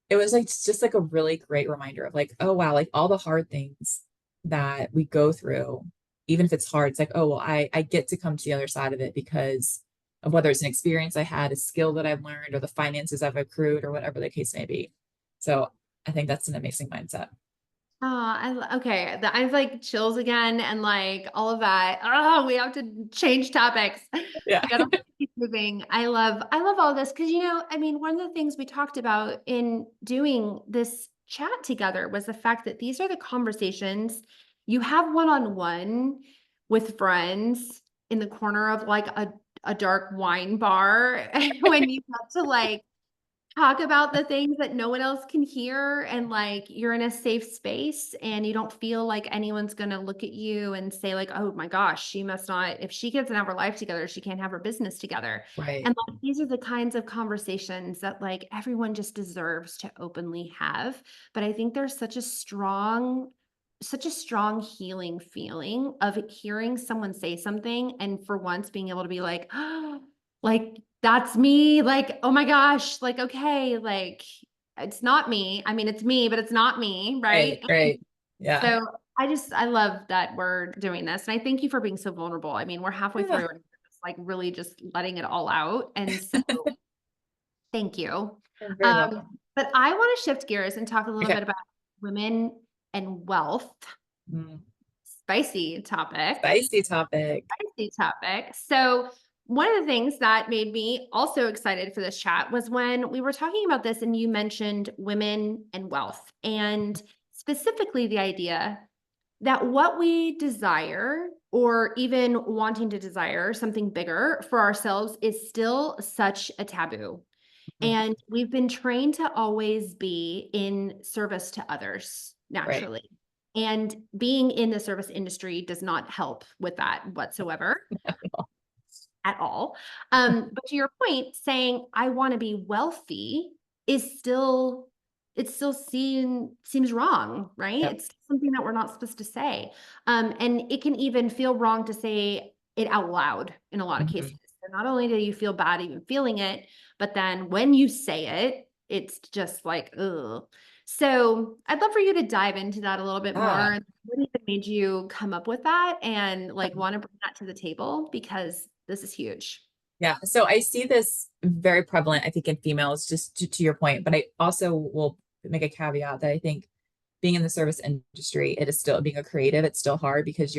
it was like just like a really great reminder of like, oh wow, like all the hard things that we go through, even if it's hard, it's like, oh well, I get to come to the other side of it because of whether it's an experience I had, a skill that I've learned, or the finances I've accrued, or whatever the case may be. So I think that's an amazing mindset. Oh, okay. I have like chills again and like all of that. Oh, we have to change topics. Yeah. I gotta moving. I love all this because, I mean, one of the things we talked about in doing this chat together was the fact that these are the conversations you have one-on-one with friends in the corner of like a dark wine bar when you have to like talk about the things that no one else can hear, and like you're in a safe space and you don't feel like anyone's going to look at you and say like, oh my gosh, she must not, if she doesn't have her life together, she can't have her business together. Right. And like these are the kinds of conversations that like everyone just deserves to openly have. But I think there's such a strong healing feeling of hearing someone say something and for once being able to be like, oh, like that's me, like, oh my gosh, like, okay, like it's not me. I mean, it's me, but it's not me, Right. right? Right. Yeah. So I love that we're doing this. And I thank you for being so vulnerable. I mean, we're halfway Yeah. through and just like really just letting it all out. And so thank you. You're very Um, welcome. but I want to shift gears and talk a little Okay. bit about women and wealth. Mm. Spicy topic. Spicy topic. Spicy topic. So, one of the things that made me also excited for this chat was when we were talking about this and you mentioned women and wealth, and specifically the idea that what we desire, or even wanting to desire something bigger for ourselves, is still such a taboo. Mhm. And we've been trained to always be in service to others Right. naturally. And being in the service industry does not help with that whatsoever at all. But to your point, saying I want to be wealthy is still, it still seems wrong, right? Yep. It's something that we're not supposed to say. And it can even feel wrong to say it out loud in a lot of cases. Mhm. So not only do you feel bad even feeling it, but then when you say it, it's just like, ugh. So I'd love for you to dive into that a little bit Ah. more. What even made you come up with that and like want to bring that to the table? Because this is huge. Yeah, so I see this very prevalent, I think, in females, just to your point, but I also will make a caveat that I think being in the service industry, it is still being a creative, it's still hard because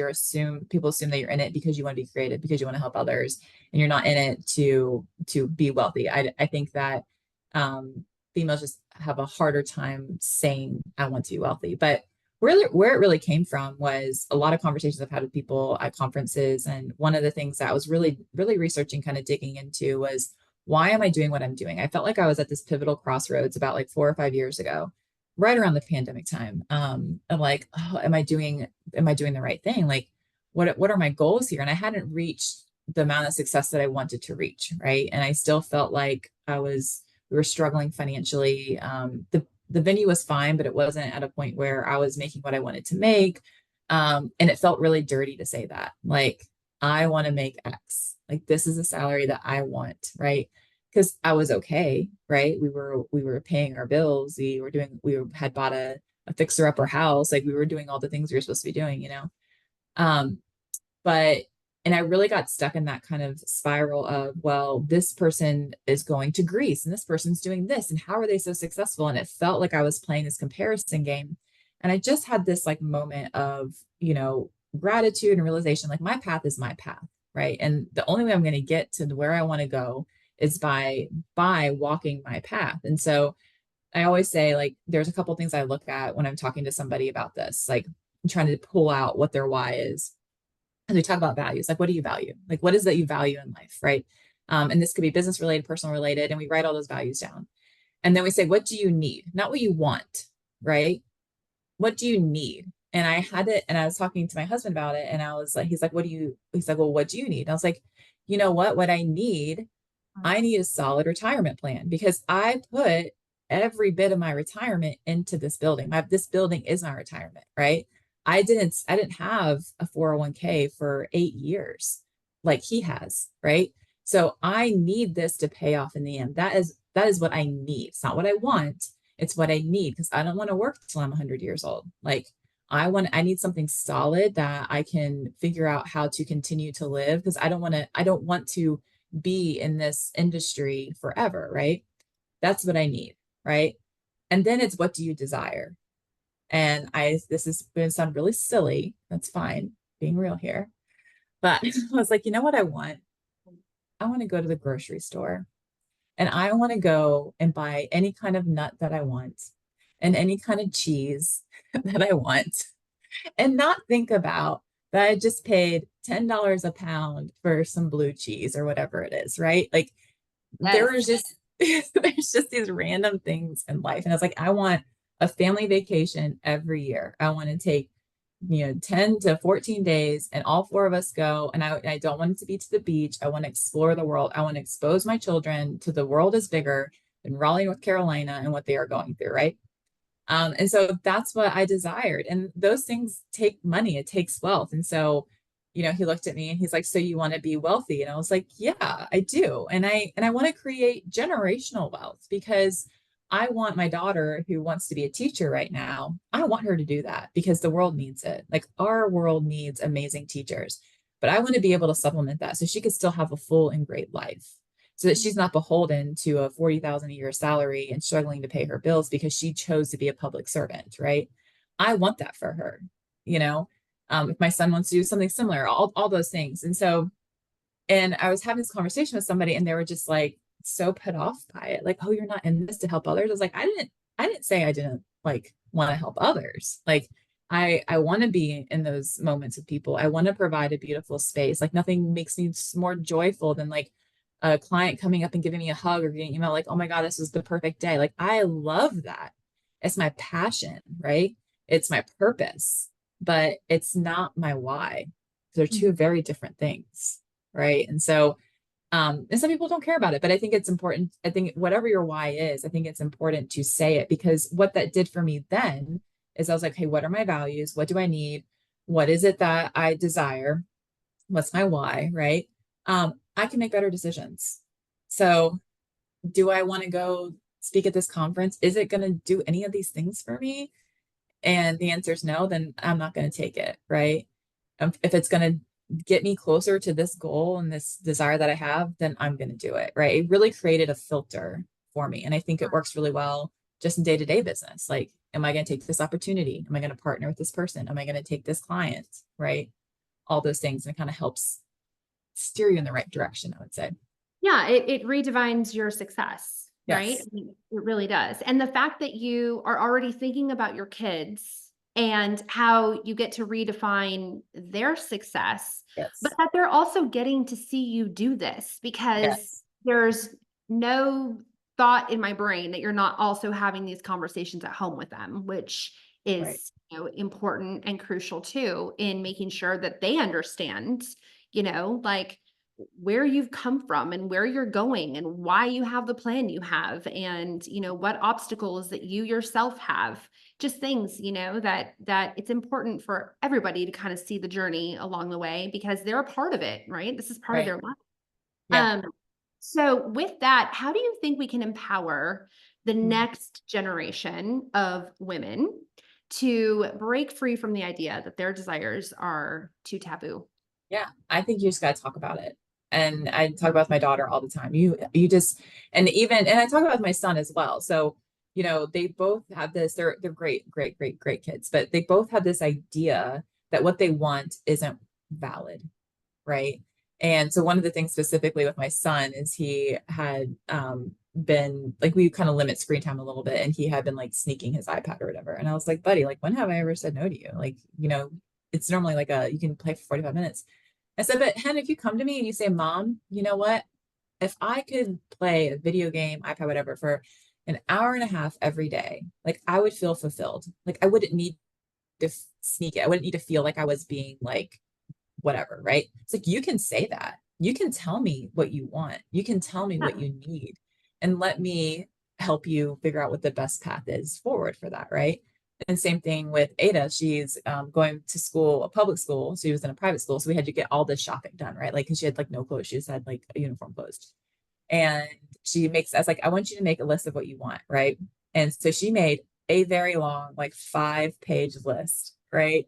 people assume that you're in it because you want to be creative, because you want to help others, and you're not in it to be wealthy. I think that females just have a harder time saying I want to be wealthy. But really where it really came from was a lot of conversations I've had with people at conferences. And one of the things that I was really, really researching, kind of digging into was why am I doing what I'm doing? I felt like I was at this pivotal crossroads about like 4 or 5 years ago, right around the pandemic time. I'm like, oh, am I doing the right thing? Like, what are my goals here? And I hadn't reached the amount of success that I wanted to reach, right? And I still felt like we were struggling financially. The venue was fine, but it wasn't at a point where I was making what I wanted to make. And it felt really dirty to say that. Like, I want to make X. Like, this is a salary that I want, right? Because I was okay, right? We were paying our bills. Had bought a fixer upper house. Like, we were doing all the things we were supposed to be doing. Um, but and I really got stuck in that kind of spiral of, well, this person is going to Greece and this person's doing this, and how are they so successful? And it felt like I was playing this comparison game. And I just had this like moment of, gratitude and realization, like my path is my path, right? And the only way I'm going to get to where I want to go is by walking my path. And so I always say, like, there's a couple things I look at when I'm talking to somebody about this, like I'm trying to pull out what their why is. And we talk about values, like what do you value? Like what is that you value in life, right? And this could be business related, personal related, and we write all those values down. And then we say, what do you need? Not what you want, right? What do you need? And I had it, and I was talking to my husband about it, and I was like, he's like, well, what do you need? And I was like, you know what I need a solid retirement plan because I put every bit of my retirement into this building. This building is my retirement, right? I didn't have a 401k for 8 years like he has, right? So I need this to pay off in the end. That is what I need. It's not what I want. It's what I need because I don't want to work till I'm 100 years old. Like I need something solid that I can figure out how to continue to live because I don't want to be in this industry forever, right? That's what I need, right? And then it's what do you desire? And this is going to sound really silly. That's fine, being real here. But I was like, you know what I want? I want to go to the grocery store and I want to go and buy any kind of nut that I want and any kind of cheese that I want and not think about that I just paid $10 a pound for some blue cheese or whatever it is, right? Like there Yes. was just there's just these random things in life. And I was like, I want a family vacation every year. I want to take 10 to 14 days and all four of us go. And I don't want it to be to the beach. I want to explore the world. I want to expose my children to the world is bigger than Raleigh, North Carolina and what they are going through, right? And so that's what I desired. And those things take money, it takes wealth. And so, he looked at me and he's like, so you want to be wealthy? And I was like, yeah, I do. And I want to create generational wealth because I want my daughter who wants to be a teacher right now. I want her to do that because the world needs it. Like our world needs amazing teachers. But I want to be able to supplement that so she could still have a full and great life so that she's not beholden to a 40,000 a year salary and struggling to pay her bills because she chose to be a public servant, right? I want that for her, you know. If my son wants to do something similar, all those things. And so, and I was having this conversation with somebody and they were just like so put off by it. Like, oh, you're not in this to help others. I was like, I didn't say I didn't like want to help others. Like I want to be in those moments with people. I want to provide a beautiful space. Like nothing makes me more joyful than like a client coming up and giving me a hug or getting an email like, oh my God, this was the perfect day. Like I love that. It's my passion, right? It's my purpose, but it's not my why. They're two very different things, right? And so and some people don't care about it, but I think it's important. I think whatever your why is, I think it's important to say it because what that did for me then is I was like, hey, what are my values? What do I need? What is it that I desire? What's my why? Right? I can make better decisions. So, do I want to go speak at this conference? Is it going to do any of these things for me? And the answer is no, then I'm not going to take it. Right? If it's going to get me closer to this goal and this desire that I have, then I'm going to do it. Right. It really created a filter for me. And I think it works really well just in day to day business. Like, am I going to take this opportunity? Am I going to partner with this person? Am I going to take this client? Right. All those things. And it kind of helps steer you in the right direction, I would say. Yeah, it redefines your success, right? Yes. I mean, it really does. And the fact that you are already thinking about your kids and how you get to redefine their success, but Yes. that they're also getting to see you do this because Yes. there's no thought in my brain that you're not also having these conversations at home with them, which Right. is, important and crucial too in making sure that they understand, like where you've come from and where you're going and why you have the plan you have and what obstacles that you yourself have, just things that it's important for everybody to kind of see the journey along the way because they're a part of it, right? This is part of Right. their life. Yeah. um so with that, how do you think we can empower the next generation of women to break free from the idea that their desires are too taboo? Yeah. I think you just got to talk about it. And I talk about with my daughter all the time. You just, and even, and I talk about with my son as well. So, they both have this, they're great, great, great, great kids, but they both have this idea that what they want isn't valid. Right. And so one of the things specifically with my son is he had been like we kind of limit screen time a little bit and he had been like sneaking his iPad or whatever. And I was like, buddy, like when have I ever said no to you? Like, it's normally like you can play for 45 minutes. I said, but Hen, if you come to me and you say, Mom, you know what? If I could play a video game, iPad, whatever, for an hour and a half every day, like I would feel fulfilled. Like I wouldn't need to sneak it. I wouldn't need to feel like I was being like whatever, right? It's like you can say that. You can tell me what you want. You can tell me what Yeah. you need and let me help you figure out what the best path is forward for that, right? And same thing with Ada. She's going to school, a public school. She was in a private school. So we had to get all this shopping done, right? Like, because she had like no clothes. She just had like a uniform clothes. And I was like, I want you to make a list of what you want, right? And so she made a very long, like 5-page list, right?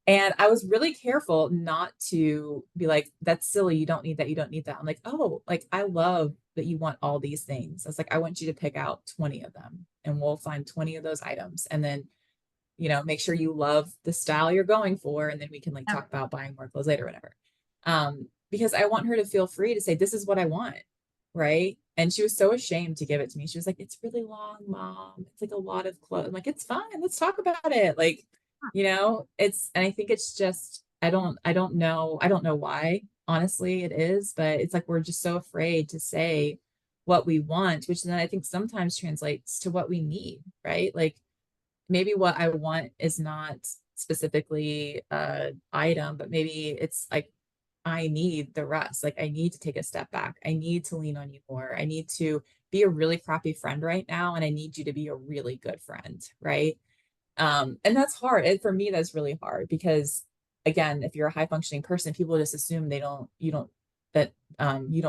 And I was really careful not to be like, that's silly. You don't need that. You don't need that. I'm like, oh, like I love that you want all these things. I was like, I want you to pick out 20 of them and we'll find 20 of those items. And then, make sure you love the style you're going for. And then we can like Yeah. talk about buying more clothes later, whatever. Um, because I want her to feel free to say, this is what I want. Right. And she was so ashamed to give it to me. She was like, it's really long, mom. It's like a lot of clothes. I'm like, it's fine. Let's talk about it. Like, and I think it's just, I don't know why, honestly, it is, but it's like we're just so afraid to say what we want, which then I think sometimes translates to what we need, right? Like maybe what I want is not specifically a item, but maybe it's like I need the rest. Like I need to take a step back. I need to lean on you more. I need to be a really crappy friend right now, and I need you to be a really good friend, right? And that's hard. And for me, that's really hard because again, if you're a high functioning person, people just assume you don't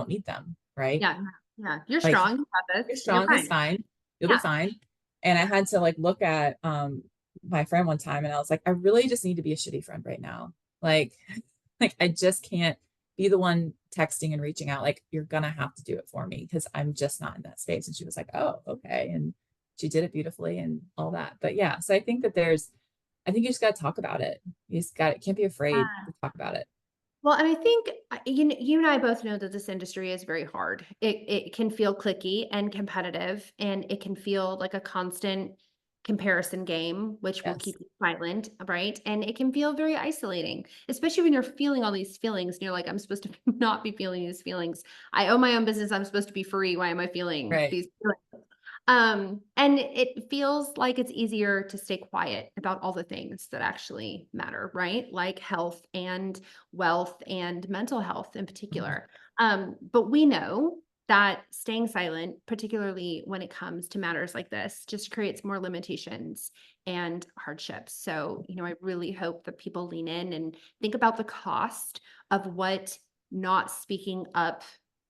need them, right? Yeah. Yeah. You're Like strong. You got you're this. You're strong, it's fine. fine. You'll be Yeah. fine. And I had to like look at my friend one time and I was like, I really just need to be a shitty friend right now. Like, like I just can't be the one texting and reaching out. Like, you're gonna have to do it for me because I'm just not in that space. And she was like, oh, okay. And she did it beautifully and all that. But yeah, so I think you just gotta talk about it. You just got can't be afraid to talk about it. Well, and I think you and I both know that this industry is very hard. It can feel clicky and competitive, and it can feel like a constant comparison game, which will Yes. keep you silent, right? And it can feel very isolating, especially when you're feeling all these feelings and you're like, I'm supposed to not be feeling these feelings. I own my own business. I'm supposed to be free. Why am I feeling Right. these feelings? And it feels like it's easier to stay quiet about all the things that actually matter, right? Like health and wealth and mental health in Mhm. particular. But we know that staying silent, particularly when it comes to matters like this, just creates more limitations and hardships. So, I really hope that people lean in and think about the cost of what not speaking up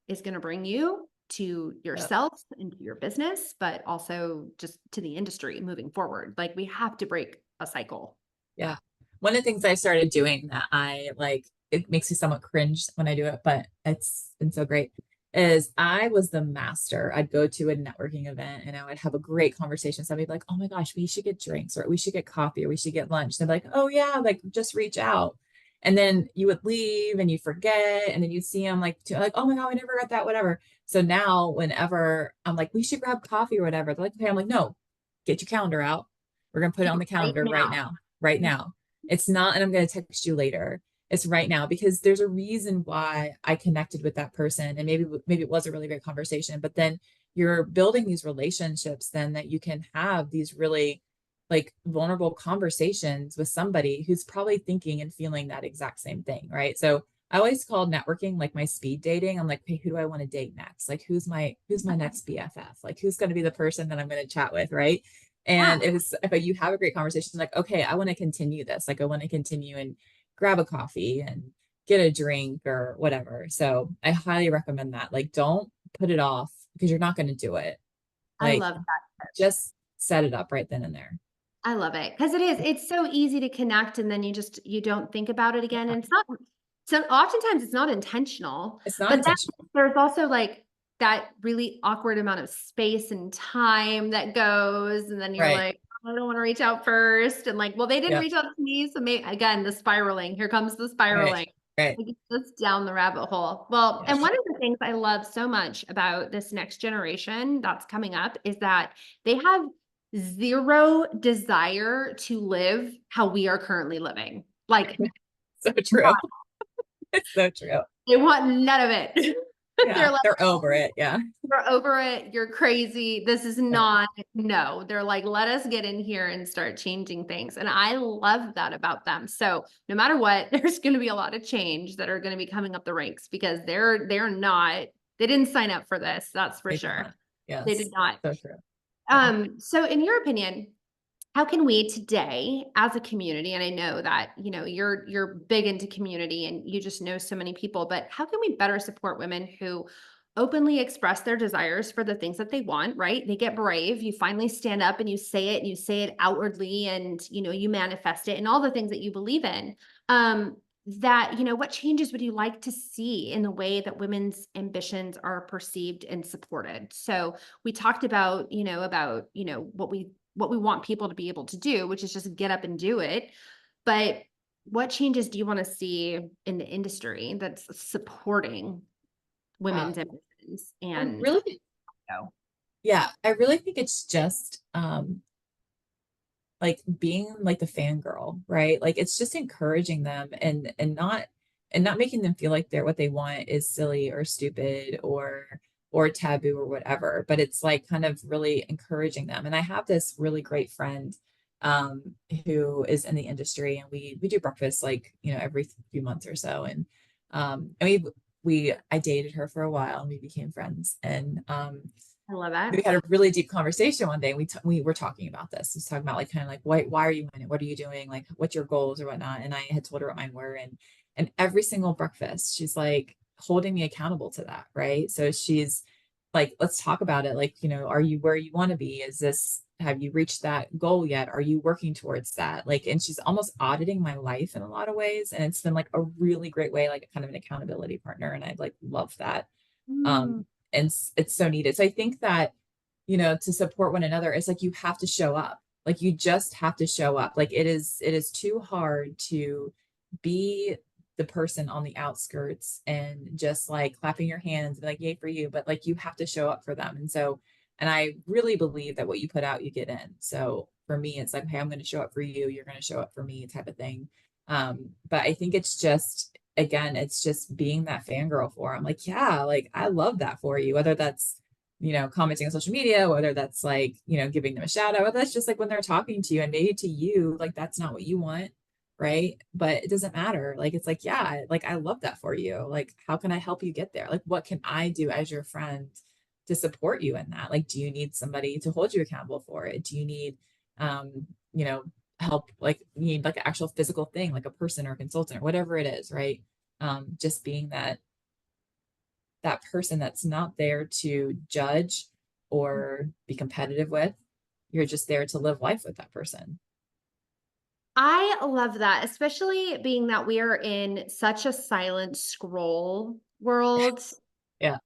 is going to bring you to Yep. yourself and to your business, but also just to the industry moving forward. Like we have to break a cycle. Yeah. One of the things I started doing that I like, it makes me somewhat cringe when I do it, but it's been so great, is I was the master. I'd go to a networking event and I would have a great conversation. Somebody'd be like, oh my gosh, we should get drinks or we should get coffee or we should get lunch. And they'd be like, oh yeah, like just reach out. And then you would leave and you forget. And then you see them like, oh my God, I never got that, whatever. So now whenever I'm like, we should grab coffee or whatever, they're like, okay, I'm like, no, get your calendar out. We're going to put it Do on it the right calendar right now. now, right now. It's not, and I'm going to text you later. It's right now because there's a reason why I connected with that person. And maybe it was a really great conversation, but then you're building these relationships then that you can have these really like vulnerable conversations with somebody who's probably thinking and feeling that exact same thing. Right. So I always call networking like my speed dating. I'm like, hey, who do I want to date next? Like who's my next BFF? Like who's going to be the person that I'm going to chat with, right? And Yeah, it was if you have a great conversation, like, okay, I want to continue this. Like I want to continue and grab a coffee and get a drink or whatever. So I highly recommend that. Like don't put it off because you're not going to do it. I Like love that. just set it up right then and there. I love it because it's so easy to connect and then you don't think about it again. Yeah. And it's not, so oftentimes it's not intentional, It's not but then intentional. there's also like that really awkward amount of space and time that goes. And then you're Right. like, I don't want to reach out first. And like, well, they didn't Yep. reach out to me. So maybe again, the spiraling, here comes the Right. spiraling. Right. Like it's just down the rabbit hole. Well, Yeah. and one of the things I love so much about this next generation that's coming up is that they have zero desire to live how we are currently living. Like, So true. It's so true. they want none of it. Yeah. They're like, They're over it. Yeah. we're over it. You're crazy. This is Yeah. not, no. They're like, let us get in here and start changing things. And I love that about them. So no matter what, there's going to be a lot of change that are going to be coming up the ranks because they're not, they didn't sign up for this. That's for They did sure. not. They did Yes. not. So true. Yeah. So in your opinion, how can we today as a community, and I know that, you're big into community and you just know so many people, but how can we better support women who openly express their desires for the things that they want, right? They get brave, you finally stand up and you say it and you say it outwardly and you manifest it and all the things that you believe in. What changes would you like to see in the way that women's ambitions are perceived and supported? So we talked about, what we want people to be able to do, which is just get up and do it. But what changes do you want to see in the industry that's supporting Wow. women's ambitions I and really, go? yeah, I really think it's just like being like the fangirl, right? Like it's just encouraging them and not making them feel like they're what they want is silly or stupid or taboo or whatever. But it's like kind of really encouraging them. And I have this really great friend who is in the industry and we do breakfast like, you know, every few months or so. And we I dated her for a while and we became friends. And I love we that. had a really deep conversation one day. And we were talking about this. We was talking about like kind of like why are you in it? What are you doing? Like what's your goals or whatnot? And I had told her what mine were. And every single breakfast, she's like holding me accountable to that, right? So she's like, let's talk about it. Like, you know, are you where you want to be? Is this have you reached that goal yet? Are you working towards that? Like, and she's almost auditing my life in a lot of ways. And it's been like a really great way, like kind of an accountability partner. And I like love that. Mm, Um, and it's so needed. So I think that you know, to support one another, it's like you have to show up. Like you just have to show up. Like it is too hard to be the person on the outskirts and just like clapping your hands and like yay for you, but like you have to show up for them. And so and I really believe that what you put out, you get in. So for me, it's like, hey, I'm going to show up for you, you're going to show up for me type of thing. But I think it's just again, it's just being that fangirl for. I'm like, yeah, like I love that for you, whether that's you know, commenting on social media, whether that's like, you know, giving them a shout out, whether that's just like when they're talking to you and maybe to you, like that's not what you want, right? But it doesn't matter. Like it's like, yeah, like I love that for you. Like, how can I help you get there? Like, what can I do as your friend to support you in that? Like, do you need somebody to hold you accountable for it? Do you need you know, help like you need like an actual physical thing, like a person or a consultant or whatever it is, right? Just being that person that's not there to judge or be competitive with. You're just there to live life with that person. I love that, especially being that we are in such a silent scroll world. Yeah.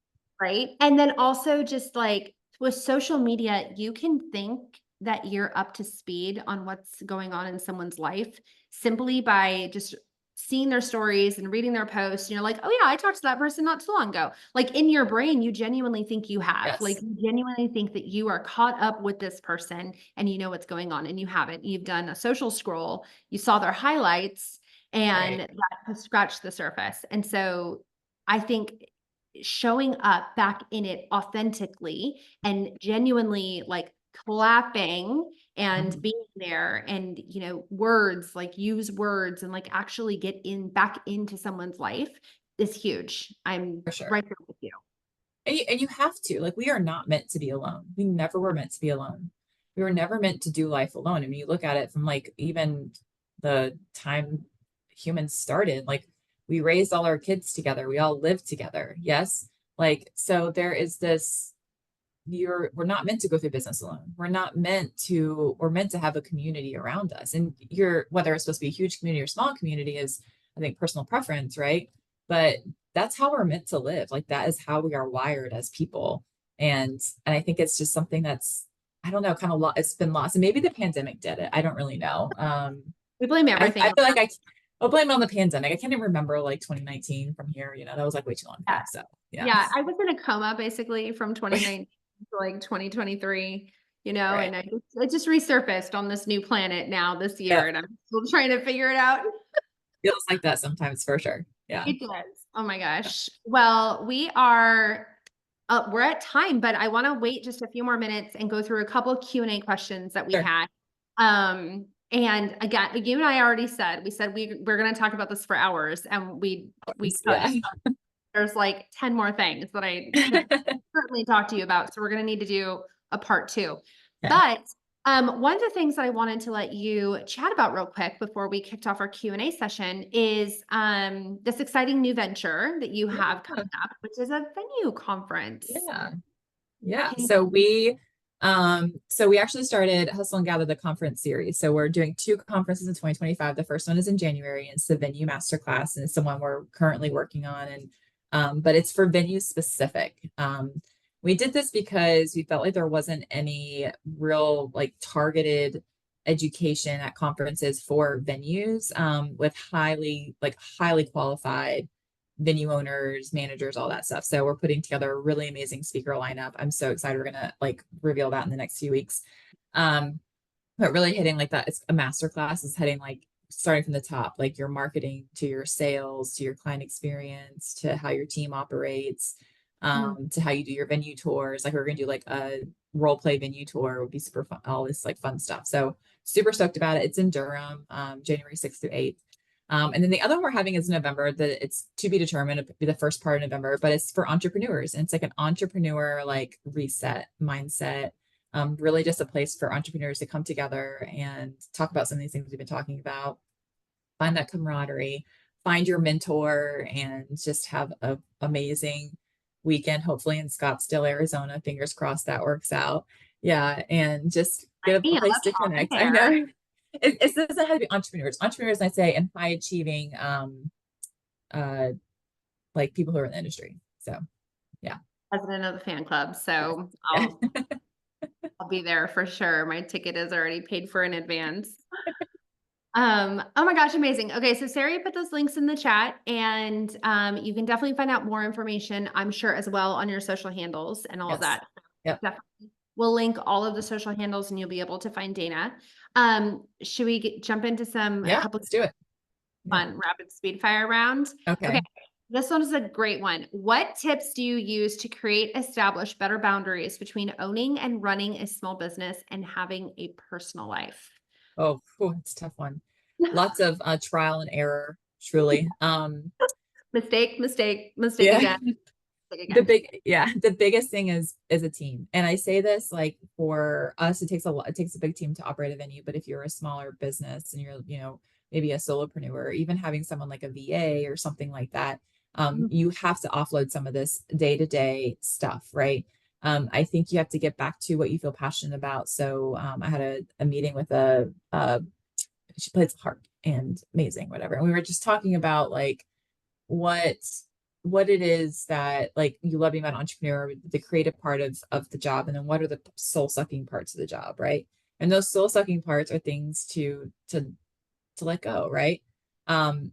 Right? And then also just like with social media, you can think that you're up to speed on what's going on in someone's life simply by just seeing their stories and reading their posts. And you're like, oh yeah, I talked to that person not too long ago. Like in your brain, you genuinely think you have. Like Yes. you genuinely think that you are caught up with this person and you know what's going on and you haven't. You've done a social scroll, you saw their highlights, and Right. that has scratched the surface. And so I think showing up back in it authentically and genuinely like clapping and Mhm. being there and words like use words and like actually get in back into someone's life is huge. I'm For sure. right there with you. And you have to. Like, we are not meant to be alone. We never were meant to be alone. We were never meant to do life alone. I mean, you look at it from like even the time humans started, like we raised all our kids together. We all lived together. Yes. Like, so there is this we're not meant to go through business alone. We're meant to have a community around us. And you're whether it's supposed to be a huge community or small community is I think personal preference, right? But that's how we're meant to live. Like that is how we are wired as people. And I think it's just something that's I don't know, kind of it's been lost. And maybe the pandemic did it. I don't really know. We blame I everything on feel like I'll blame it on the pandemic. I can't even remember like 2019 from here, you know, that was like way too long ago. that. So yeah. Yeah, I was in a coma basically from 2019 to like 2023, Right. and I just resurfaced on this new planet now this Yeah. year, and I'm still trying to figure it out. Feels like that sometimes for sure. Yeah. It does. Oh my gosh. Well, we're at time, but I want to wait just a few more minutes and go through a couple of Q&A questions that we Sure. had. And again, you and I already said, we're going to talk about this for hours, and we could. Yeah. There's like 10 more things that I could certainly talk to you about. So we're going to need to do a part two. Yeah. But one of the things that I wanted to let you chat about real quick before we kicked off our Q&A session is this exciting new venture that you have Yeah. coming up, which is a venue conference. Yeah. Yeah. Can you So we actually started Hustle and Gather the conference series. So we're doing two conferences in 2025. The first one is in January, and it's the venue masterclass, and it's the one we're currently working on. And but it's for venue specific. We did this because we felt like there wasn't any real like targeted education at conferences for venues with highly qualified venue owners, managers, all that stuff. So we're putting together a really amazing speaker lineup. I'm so excited. We're gonna like reveal that in the next few weeks. Um, but really hitting like that, it's a master class is hitting like starting from the top, like your marketing to your sales, to your client experience, to how your team operates, Mhm. to how you do your venue tours. Like we're gonna do like a role play venue tour, would be super fun, all this like fun stuff. So super stoked about it. It's in Durham, January 6th through 8th. And then the other one we're having is November, that it's to be determined, it'll be the first part of November, but it's for entrepreneurs. And it's like an entrepreneur like reset mindset, really just a place for entrepreneurs to come together and talk about some of these things we've been talking about, find that camaraderie, find your mentor, and just have an amazing weekend, hopefully in Scottsdale, Arizona. Fingers crossed that works out. Yeah, and just get a Yeah, place let's to hop in connect. I there. know it doesn't have to be entrepreneurs. Entrepreneurs, I say, and high achieving, uh, like people who are in the industry. So yeah, President of the fan club, yes, so yeah, I'll be there for sure. My ticket is already paid for in advance. Oh my gosh, amazing. Okay, so Sarah put those links in the chat, and you can definitely find out more information, I'm sure, as well on your social handles and all of yes, that. yep, Definitely. We'll link all of the social handles and you'll be able to find Dana. Should we jump into a yeah. couple Let's do it. Yeah. fun rapid speed fire round? Okay, Okay. this one is a great one. What tips do you use to establish better boundaries between owning and running a small business and having a personal life? Oh, whew, it's a tough one. Lots of trial and error, truly. Mistake, mistake, mistake Yeah. again, mistake again. The biggest thing is a team. And I say this like for us, it takes a big team to operate a venue. But if you're a smaller business and you're, maybe a solopreneur, or even having someone like a VA or something like that, Mhm. you have to offload some of this day-to-day stuff, right? I think you have to get back to what you feel passionate about. So I had a meeting with she plays the harp and amazing, whatever. And we were just talking about like what what it is that like you love being about an entrepreneur, the creative part of the job, and then what are the soul sucking parts of the job, right? And those soul sucking parts are things to let go, right? Um,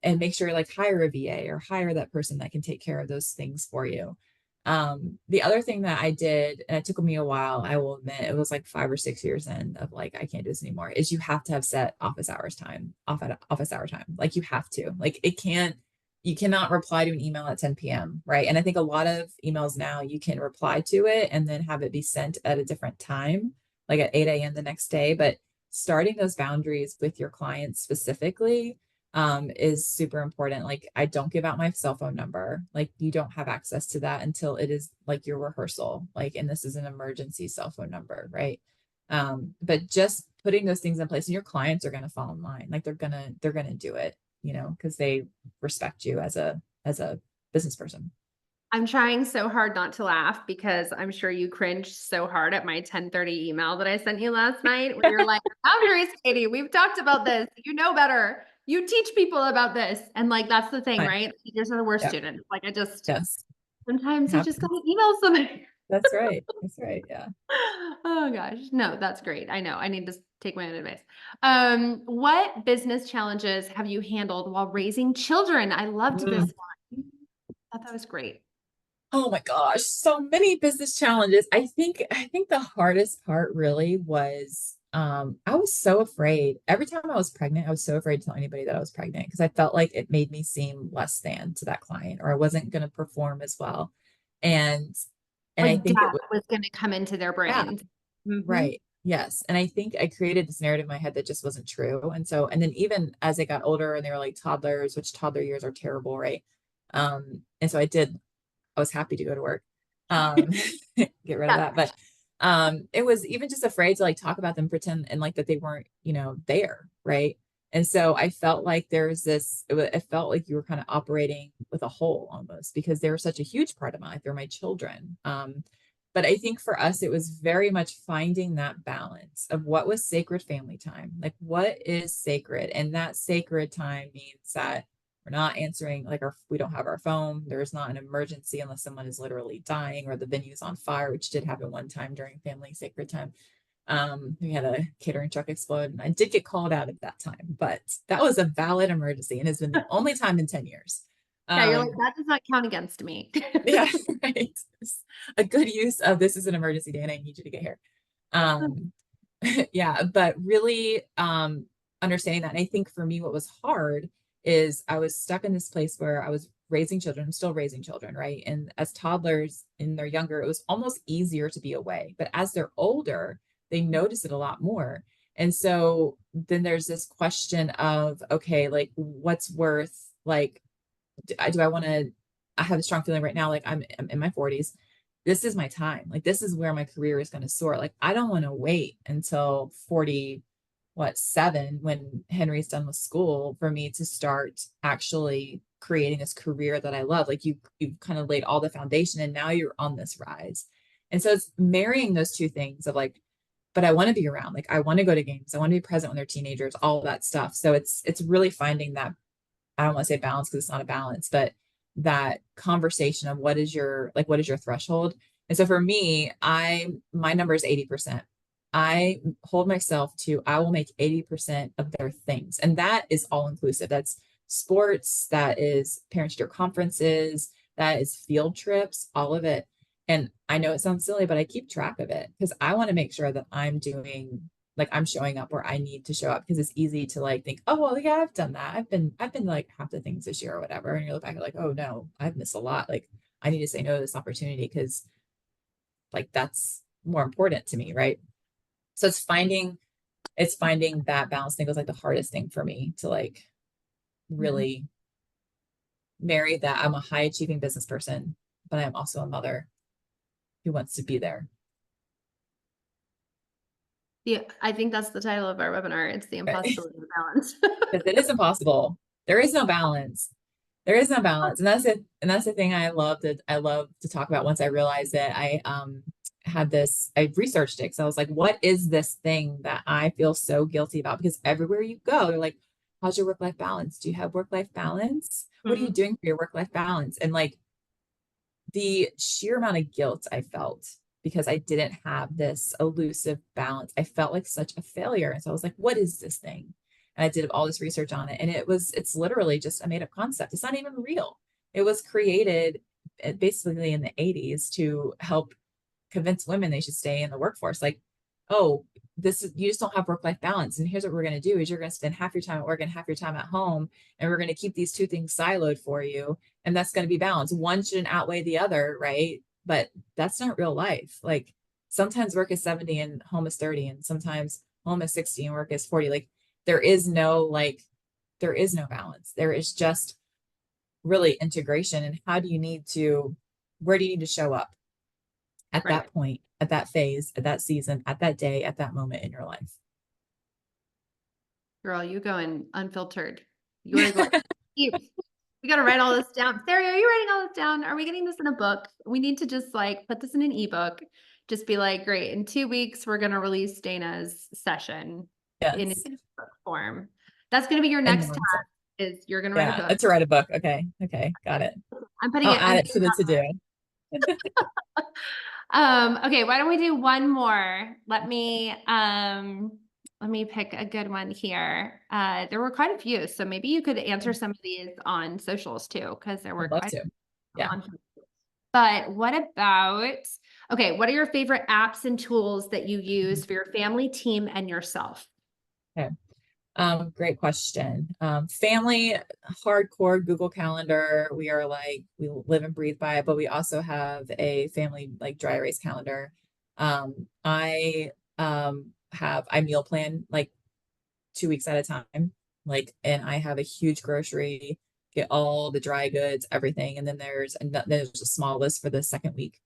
and make sure like hire a VA or hire that person that can take care of those things for you. The other thing that I did, and it took me a while, I will admit, it was like 5 or 6 years in of like, I can't do this anymore, is you have to have set office hour time. Like you have to, like you cannot reply to an email at 10 p.m. Right. And I think a lot of emails now you can reply to it and then have it be sent at a different time, like at 8 a.m. the next day. But starting those boundaries with your clients specifically is super important. Like I don't give out my cell phone number. Like you don't have access to that until it is like your rehearsal. Like, and this is an emergency cell phone number, right? But just putting those things in place, and your clients are gonna fall in line. Like they're gonna do it, because they respect you as a business person. I'm trying so hard not to laugh because I'm sure you cringed so hard at my 10:30 email that I sent you last night where you're like, boundaries, Katie, we've talked about this. You know better. You teach people about this. And like, that's the thing, Fine. right? Teachers are the worst Yeah. students. Like Yes. sometimes It you just happens. gotta email somebody. That's right. That's right. Yeah. Oh gosh. No, that's great. I know. I need to take my own advice. What business challenges have you handled while raising children? I loved Mm. this one. I thought that was great. Oh my gosh, so many business challenges. I think the hardest part really was I was so afraid. Every time I was pregnant, I was so afraid to tell anybody that I was pregnant because I felt like it made me seem less than to that client or I wasn't going to perform as well. And and I Like think it doubt was, was gonna come into their yeah, brains. Mhm. right. Yes. And I think I created this narrative in my head that just wasn't true. And then even as they got older and they were like toddlers, which toddler years are terrible, right? And so I was happy to go to work. Um, get rid of Yeah, that. But it was even just afraid to like talk about them, pretend and like that they weren't, there, right? And so I felt like there's it felt like you were kind of operating with a hole almost because they were such a huge part of my life. They're my children. But I think for us, it was very much finding that balance of what was sacred family time. Like, what is sacred? And that sacred time means that we're not answering like we don't have our phone. There's not an emergency unless someone is literally dying or the venue's on fire, which did happen one time during family sacred time. We had a catering truck explode, and I did get called out at that time, but that was a valid emergency and has been the only time in 10 years. Yeah, you're like, Um, that does not count against me. yeah, right. A good use of this is an emergency day and I need you to get here. Um, yeah, but really understanding that. And I think for me, what was hard is I was stuck in this place where I was raising children. I'm still raising children, right? And as toddlers and they're younger, it was almost easier to be away. But as they're older, they notice it a lot more. And so then there's this question of, okay, like what's worth, like, do I want to, I have a strong feeling right now, like I'm in my 40s. This is my time. Like this is where my career is going to soar. Like I don't want to wait until 40, what, 7 when Henry's done with school for me to start actually creating this career that I love. Like you've kind of laid all the foundation and now you're on this rise. And so it's marrying those two things of like, but I want to be around. Like I want to go to games. I want to be present when they're teenagers, all that stuff. So it's really finding that, I don't want to say balance because it's not a balance, but that conversation of what is your, like, what is your threshold? And so for me, my number is 80%. I hold myself to, I will make 80% of their things. And that is all inclusive. That's sports, that is parent teacher conferences, that is field trips, all of it. And I know it sounds silly, but I keep track of it because I want to make sure that I'm doing, like I'm showing up where I need to show up, because it's easy to like think, oh well, yeah, I've done that. I've been like half the things this year or whatever. And you look back and like, oh no, I've missed a lot. Like I need to say no to this opportunity because like that's more important to me, right? So it's finding that balance thing was like the hardest thing for me to like Mhm. really marry that. I'm a high achieving business person, but I'm also a mother who wants to be there. Yeah, I think that's the title of our webinar. It's the Right? impossibility of balance. Because it is impossible. There is no balance. There is no balance. And that's it. And that's the thing I love to talk about. Once I realized that I researched it because I was like, what is this thing that I feel so guilty about? Because everywhere you go, they're like, how's your work-life balance? Do you have work-life balance? What are you Mhm. doing for your work-life balance? And like the sheer amount of guilt I felt because I didn't have this elusive balance. I felt like such a failure. And so I was like, what is this thing? And I did all this research on it. And it's literally just a made up concept. It's not even real. It was created basically in the 80s to help convince women they should stay in the workforce. Like, oh, this is, you just don't have work-life balance. And here's what we're going to do is you're going to spend half your time at work and half your time at home. And we're going to keep these two things siloed for you. And that's going to be balanced. One shouldn't outweigh the other, right? But that's not real life. Like sometimes work is 70 and home is 30, and sometimes home is 60 and work is 40. Like there is no there is no balance. There is just really integration. And where do you need to show up at Right. that point, at that phase, at that season, at that day, at that moment in your life? Girl, you going unfiltered. You are going deep. We got to write all this down. Sari, are you writing all this down? Are we getting this in a book? We need to just like put this in an ebook. Just be like, great. In 2 weeks, we're going to release Dana's session in Yes. book form. That's going to be your And next more. task is you're going to write a Yeah, book. to write a book. Okay. Okay. Got it. I'm putting I'll it, add it to the to do. okay, why don't we do one more? Let me pick a good one here. There were quite a few, so maybe you could answer some of these on socials too, because there were I'd love quite to. a Yeah. bunch. But what about, okay, what are your favorite apps and tools that you use for your family, team, and yourself? Okay. Great question. Family, hardcore Google Calendar. We live and breathe by it, but we also have a family like dry erase calendar. I meal plan like 2 weeks at a time. Like, and I have a huge grocery, get all the dry goods, everything. And then there's a small list for the second week.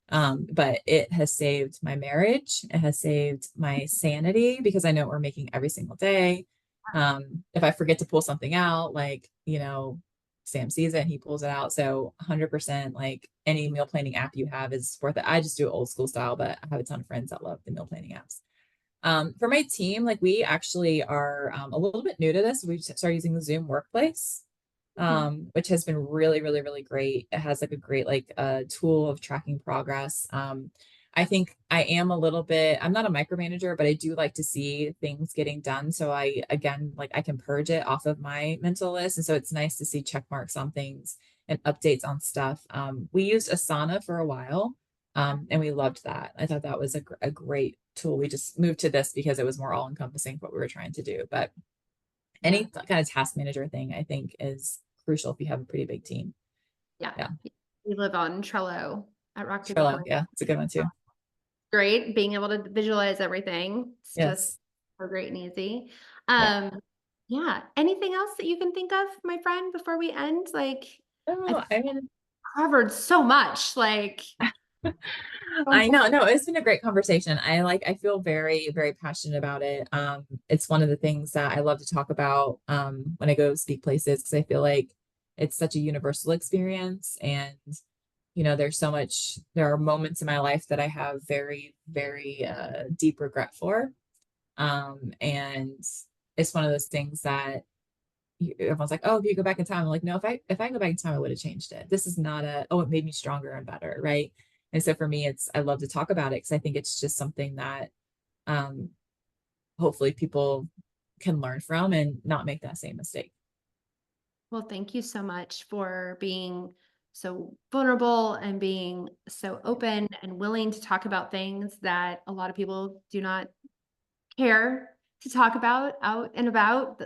But it has saved my marriage. It has saved my sanity because I know what we're making every single day. If I forget to pull something out, like, Sam sees it and he pulls it out. So 100% like any meal planning app you have is worth it. I just do it old school style, but I have a ton of friends that love the meal planning apps. For my team, like we actually are a little bit new to this. We've started using the Zoom Workplace, Mhm. which has been really, really, really great. It has like a great tool of tracking progress. I think I am a little bit, I'm not a micromanager, but I do like to see things getting done. So I, again, like I can purge it off of my mental list. And so it's nice to see check marks on things and updates on stuff. We used Asana for a while, and we loved that. I thought that was a great tool. We just moved to this because it was more all encompassing what we were trying to do. But Yeah. any kind of task manager thing, I think, is crucial if you have a pretty big team. Yeah. Yeah. We live on Trello at Rock Paper Trello. Coin. Yeah. It's a good one too. Great. Being able to visualize everything. It's just Yes. so great and easy. Yeah. Um, yeah. Anything else that you can think of, my friend, before we end? Like, I Oh, I mean, covered so much. Like, so I important. know, no, it's been a great conversation. I feel very, very passionate about it. It's one of the things that I love to talk about when I go speak places because I feel like it's such a universal experience. And, there are moments in my life that I have very, very deep regret for. And it's one of those things that everyone's like, oh, if you go back in time, I'm like, no, if I go back in time, I would have changed it. This is not oh, it made me stronger and better, right? And so for me, I love to talk about it because I think it's just something that um hopefully people can learn from and not make that same mistake. Well, thank you so much for being so vulnerable and being so open and willing to talk about things that a lot of people do not care to talk about out and about,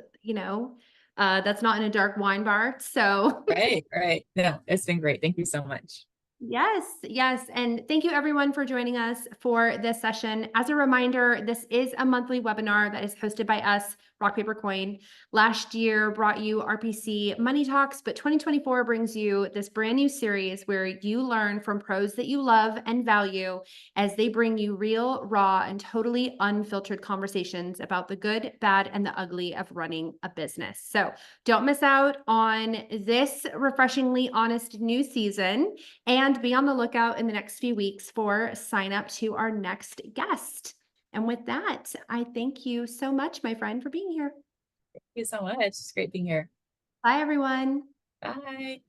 that's not in a dark wine bar. So Right, right. No, it's been great. Thank you so much. yes, yes. And thank you everyone for joining us for this session. As a reminder, this is a monthly webinar that is hosted by us, Rock Paper Coin. Last year brought you RPC Money Talks, but 2024 brings you this brand new series where you learn from pros that you love and value as they bring you real, raw, and totally unfiltered conversations about the good, bad, and the ugly of running a business. So don't miss out on this refreshingly honest new season. And be on the lookout in the next few weeks for sign up to our next guest. And with that, I thank you so much, my friend, for being here. Thank you so much. It's great being here. Bye, everyone. Bye.